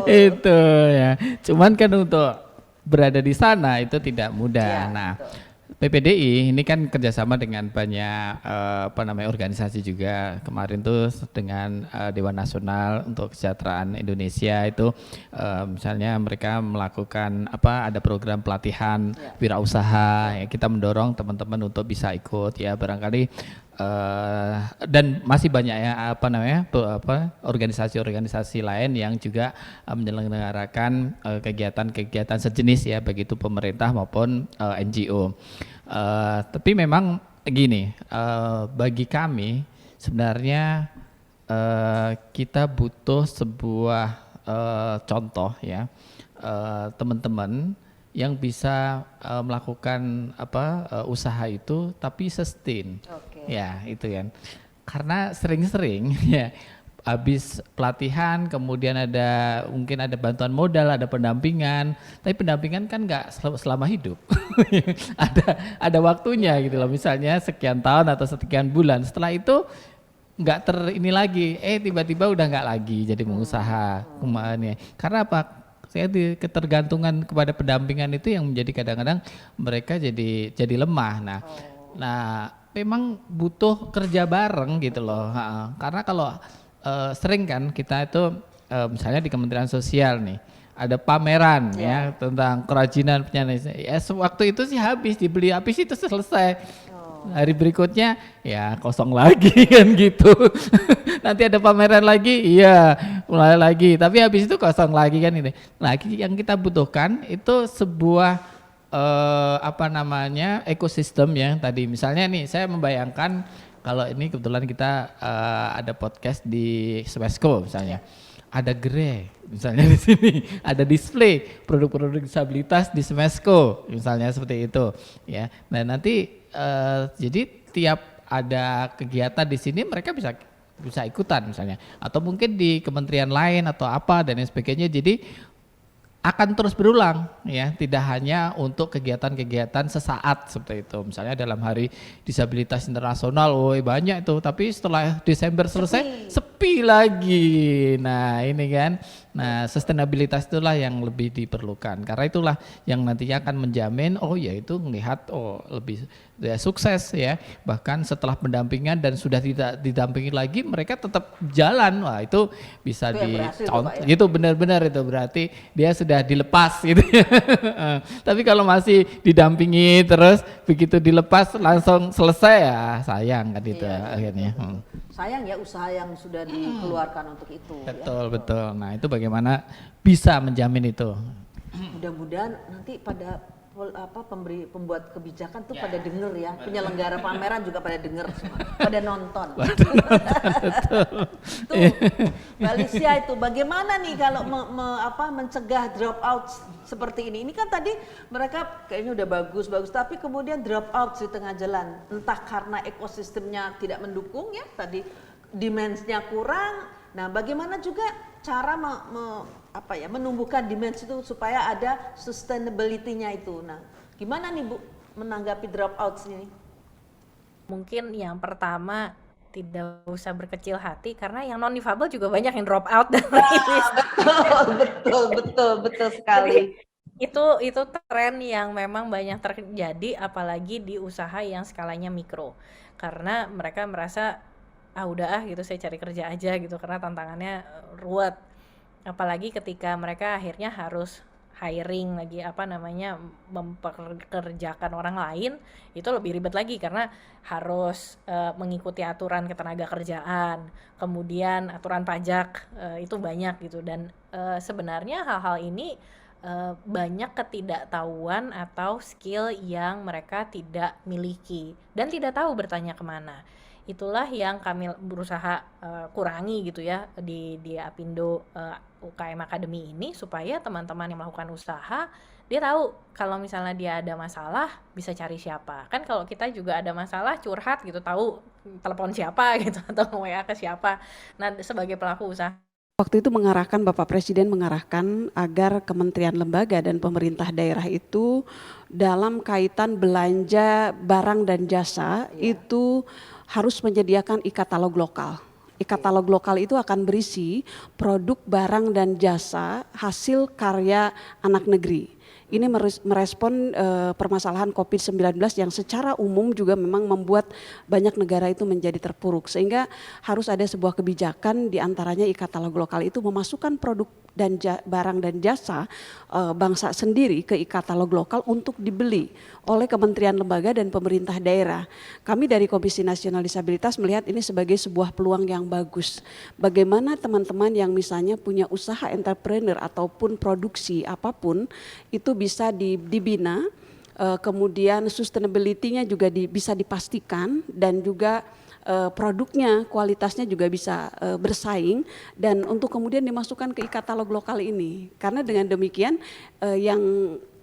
Itu ya. Cuman kan untuk berada di sana itu tidak mudah. Ya, nah, betul. PPDI ini kan kerjasama dengan banyak organisasi juga. Kemarin tuh dengan Dewan Nasional untuk Kesejahteraan Indonesia itu misalnya mereka melakukan ada program pelatihan wirausaha. Ya, kita mendorong teman-teman untuk bisa ikut ya, barangkali dan masih banyak ya organisasi-organisasi lain yang juga menyelenggarakan kegiatan-kegiatan sejenis ya, baik itu pemerintah maupun NGO. Tapi memang gini, bagi kami sebenarnya kita butuh sebuah contoh ya, teman-teman yang bisa melakukan usaha itu tapi sustain. Ya itu kan, karena sering-sering ya habis pelatihan kemudian mungkin ada bantuan modal, ada pendampingan, tapi pendampingan kan nggak selama hidup. ada waktunya gitu loh, misalnya sekian tahun atau sekian bulan, setelah itu nggak ini lagi, tiba-tiba udah nggak lagi jadi pengusaha. Karena apa? Saya ketergantungan kepada pendampingan itu yang menjadi kadang-kadang mereka jadi lemah. Nah memang butuh kerja bareng gitu loh, karena kalau sering kan kita itu misalnya di Kementerian Sosial nih ada pameran ya tentang kerajinan penyandang, waktu itu sih dibeli habis itu selesai. Hari berikutnya ya kosong lagi kan gitu. Nanti ada pameran lagi, mulai lagi, tapi habis itu kosong lagi kan ini. Nah, yang kita butuhkan itu sebuah ekosistem yang tadi misalnya nih saya membayangkan kalau ini kebetulan kita ada podcast di Smesco misalnya, ada gerai misalnya di sini, ada display produk-produk disabilitas di Smesco misalnya seperti itu ya. Nah nanti jadi tiap ada kegiatan di sini mereka bisa ikutan misalnya, atau mungkin di kementerian lain atau apa dan sebagainya. Jadi akan terus berulang ya, tidak hanya untuk kegiatan-kegiatan sesaat seperti itu. Misalnya dalam Hari Disabilitas Internasional, woi banyak itu, tapi setelah Desember selesai sepi lagi. Nah, ini kan. Nah, sustainabilitas itulah yang lebih diperlukan. Karena itulah yang nantinya akan menjamin yaitu melihat lebih sukses ya. Bahkan setelah pendampingan dan sudah tidak didampingi lagi, mereka tetap jalan. Wah, itu bisa dicontoh. Itu benar-benar itu berarti dia sudah dilepas gitu. Tapi kalau masih didampingi terus begitu dilepas langsung selesai ya sayang kan itu akhirnya. Sayang ya usaha yang sudah dikeluarkan untuk itu. Betul, betul. Nah, itu bagaimana bisa menjamin itu? Mudah-mudahan nanti pada pembuat kebijakan tuh pada denger ya, penyelenggara pameran juga pada denger semua, pada nonton. Tuh, Mbak Alicia itu bagaimana nih kalau mencegah drop out seperti ini? Ini kan tadi mereka kayaknya udah bagus, tapi kemudian drop out di tengah jalan, entah karena ekosistemnya tidak mendukung ya, tadi demand-nya kurang. Nah, bagaimana juga cara menumbuhkan demand itu supaya ada sustainability-nya itu. Nah, gimana nih Bu menanggapi drop out ini? Mungkin yang pertama tidak usah berkecil hati karena yang non difabel juga banyak yang drop out dan betul sekali. Itu tren yang memang banyak terjadi apalagi di usaha yang skalanya mikro. Karena mereka merasa udah gitu saya cari kerja aja gitu karena tantangannya ruwet. Apalagi ketika mereka akhirnya harus hiring lagi mempekerjakan orang lain, itu lebih ribet lagi karena harus mengikuti aturan ketenaga kerjaan, kemudian aturan pajak, itu banyak gitu. Dan sebenarnya hal-hal ini banyak ketidaktahuan atau skill yang mereka tidak miliki dan tidak tahu bertanya kemana. Itulah yang kami berusaha kurangi gitu ya di Apindo UKM Academy ini supaya teman-teman yang melakukan usaha dia tahu kalau misalnya dia ada masalah bisa cari siapa. Kan kalau kita juga ada masalah curhat gitu tahu telepon siapa gitu atau WA ke siapa. Nah, sebagai pelaku usaha waktu itu Bapak Presiden mengarahkan agar kementerian lembaga dan pemerintah daerah itu dalam kaitan belanja barang dan jasa itu harus menyediakan e-katalog lokal. E-katalog lokal itu akan berisi produk, barang, dan jasa hasil karya anak negeri. Ini merespon permasalahan COVID-19 yang secara umum juga memang membuat banyak negara itu menjadi terpuruk. Sehingga harus ada sebuah kebijakan diantaranya e-katalog lokal itu memasukkan produk dan barang dan jasa bangsa sendiri ke e-katalog lokal untuk dibeli oleh kementerian lembaga dan pemerintah daerah. Kami dari Komisi Nasional Disabilitas melihat ini sebagai sebuah peluang yang bagus. Bagaimana teman-teman yang misalnya punya usaha entrepreneur ataupun produksi apapun itu bisa dibina, kemudian sustainability-nya juga bisa dipastikan dan juga produknya, kualitasnya juga bisa bersaing dan untuk kemudian dimasukkan ke e-katalog lokal ini. Karena dengan demikian yang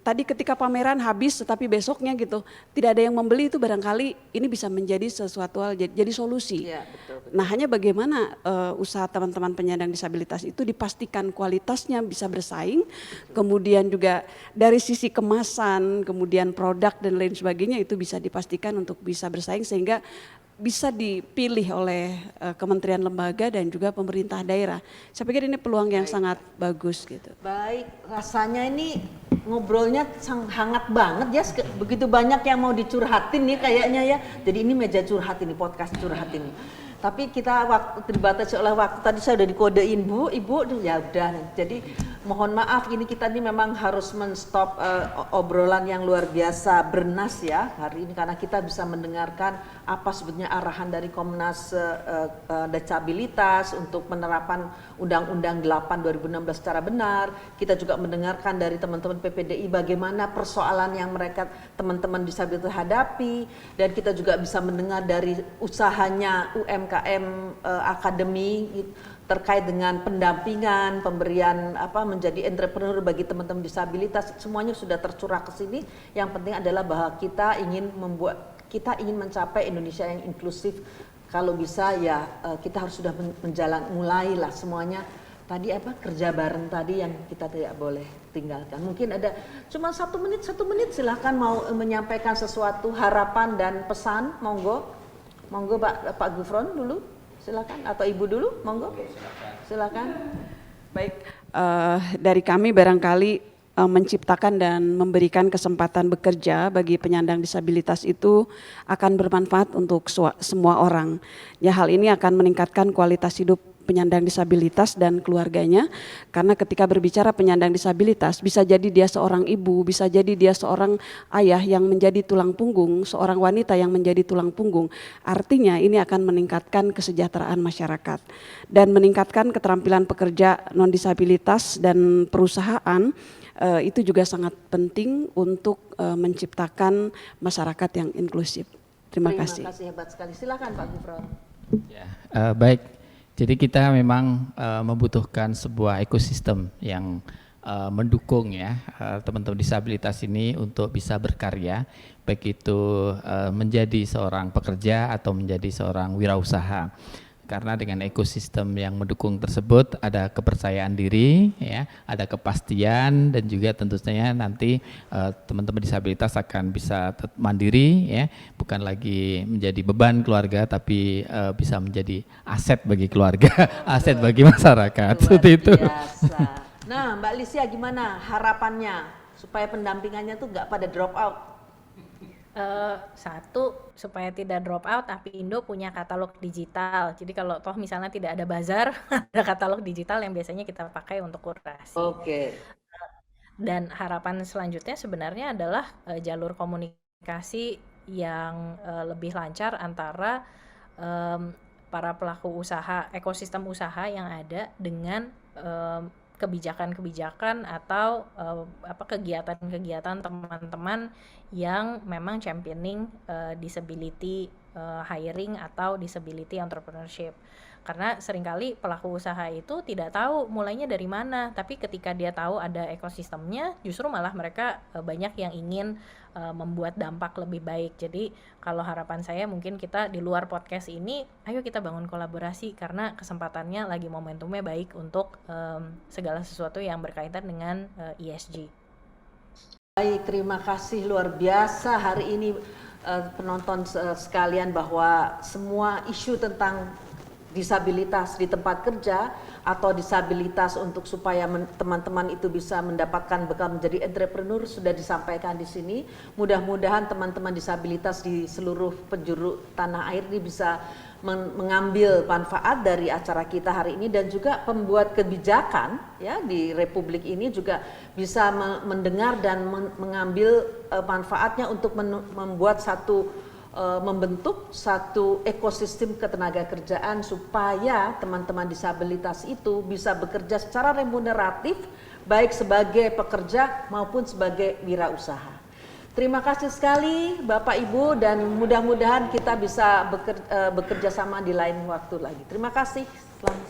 tadi ketika pameran habis tetapi besoknya gitu tidak ada yang membeli itu barangkali ini bisa menjadi sesuatu hal jadi solusi. Ya, betul. Nah, hanya bagaimana usaha teman-teman penyandang disabilitas itu dipastikan kualitasnya bisa bersaing, kemudian juga dari sisi kemasan, kemudian produk dan lain sebagainya itu bisa dipastikan untuk bisa bersaing sehingga bisa dipilih oleh kementerian lembaga dan juga pemerintah daerah. Saya pikir ini peluang yang sangat bagus gitu. Baik, rasanya ini ngobrolnya hangat banget ya, begitu banyak yang mau dicurhatin nih kayaknya ya. Jadi ini meja curhat ini, podcast curhat ini. Tapi kita terbatas oleh waktu, tadi saya udah dikodein Ibu ya udah. Jadi mohon maaf ini kita ini memang harus menstop obrolan yang luar biasa bernas ya hari ini karena kita bisa mendengarkan apa sebetulnya arahan dari Komnas Disabilitas untuk penerapan Undang-Undang 8 2016 secara benar. Kita juga mendengarkan dari teman-teman PPDI bagaimana persoalan yang mereka teman-teman disabilitas hadapi dan kita juga bisa mendengar dari usahanya UMKM Academy terkait dengan pendampingan, pemberian menjadi entrepreneur bagi teman-teman disabilitas, semuanya sudah tercurah ke sini. Yang penting adalah bahwa kita ingin mencapai Indonesia yang inklusif. Kalau bisa ya kita harus sudah mulailah semuanya tadi apa kerja bareng tadi yang kita tidak boleh tinggalkan. Mungkin ada cuma satu menit silahkan mau menyampaikan sesuatu harapan dan pesan, monggo Pak Gufron dulu silakan atau Ibu dulu monggo silakan. Baik, dari kami barangkali menciptakan dan memberikan kesempatan bekerja bagi penyandang disabilitas itu akan bermanfaat untuk semua orang. Ya, hal ini akan meningkatkan kualitas hidup penyandang disabilitas dan keluarganya, karena ketika berbicara penyandang disabilitas bisa jadi dia seorang ibu, bisa jadi dia seorang ayah yang menjadi tulang punggung, seorang wanita yang menjadi tulang punggung. Artinya ini akan meningkatkan kesejahteraan masyarakat dan meningkatkan keterampilan pekerja non disabilitas dan perusahaan. Itu juga sangat penting untuk menciptakan masyarakat yang inklusif. Terima kasih. Terima kasih, hebat sekali. Silakan Pak Gufron. Ya, baik. Jadi kita memang membutuhkan sebuah ekosistem yang mendukung ya teman-teman disabilitas ini untuk bisa berkarya, baik itu menjadi seorang pekerja atau menjadi seorang wirausaha. Karena dengan ekosistem yang mendukung tersebut ada kepercayaan diri, ya, ada kepastian, dan juga tentu saja nanti teman-teman disabilitas akan bisa mandiri, ya, bukan lagi menjadi beban keluarga, tapi bisa menjadi aset bagi keluarga, aset bagi masyarakat. Seperti itu. Biasa. Nah, Mbak Lisia gimana harapannya supaya pendampingannya tuh nggak pada drop out? Satu, supaya tidak drop out, Apindo punya katalog digital. Jadi kalau toh misalnya tidak ada bazar, ada katalog digital yang biasanya kita pakai untuk kurasi. Oke. Dan harapan selanjutnya sebenarnya adalah jalur komunikasi yang lebih lancar antara para pelaku usaha, ekosistem usaha yang ada dengan kebijakan-kebijakan atau kegiatan-kegiatan teman-teman yang memang championing disability hiring atau disability entrepreneurship. Karena seringkali pelaku usaha itu tidak tahu mulainya dari mana, tapi ketika dia tahu ada ekosistemnya, justru malah mereka banyak yang ingin membuat dampak lebih baik. Jadi kalau harapan saya mungkin kita di luar podcast ini, ayo kita bangun kolaborasi karena kesempatannya lagi momentumnya baik untuk segala sesuatu yang berkaitan dengan ESG. Baik, terima kasih luar biasa hari ini penonton sekalian bahwa semua isu tentang disabilitas di tempat kerja atau disabilitas untuk supaya teman-teman itu bisa mendapatkan bekal menjadi entrepreneur sudah disampaikan di sini. Mudah-mudahan teman-teman disabilitas di seluruh penjuru tanah air ini bisa mengambil manfaat dari acara kita hari ini, dan juga pembuat kebijakan ya di Republik ini juga bisa mendengar dan mengambil manfaatnya untuk membuat membentuk satu ekosistem ketenagakerjaan supaya teman-teman disabilitas itu bisa bekerja secara remuneratif baik sebagai pekerja maupun sebagai wirausaha. Terima kasih sekali Bapak Ibu, dan mudah-mudahan kita bisa bekerja sama di lain waktu lagi. Terima kasih. Selamat.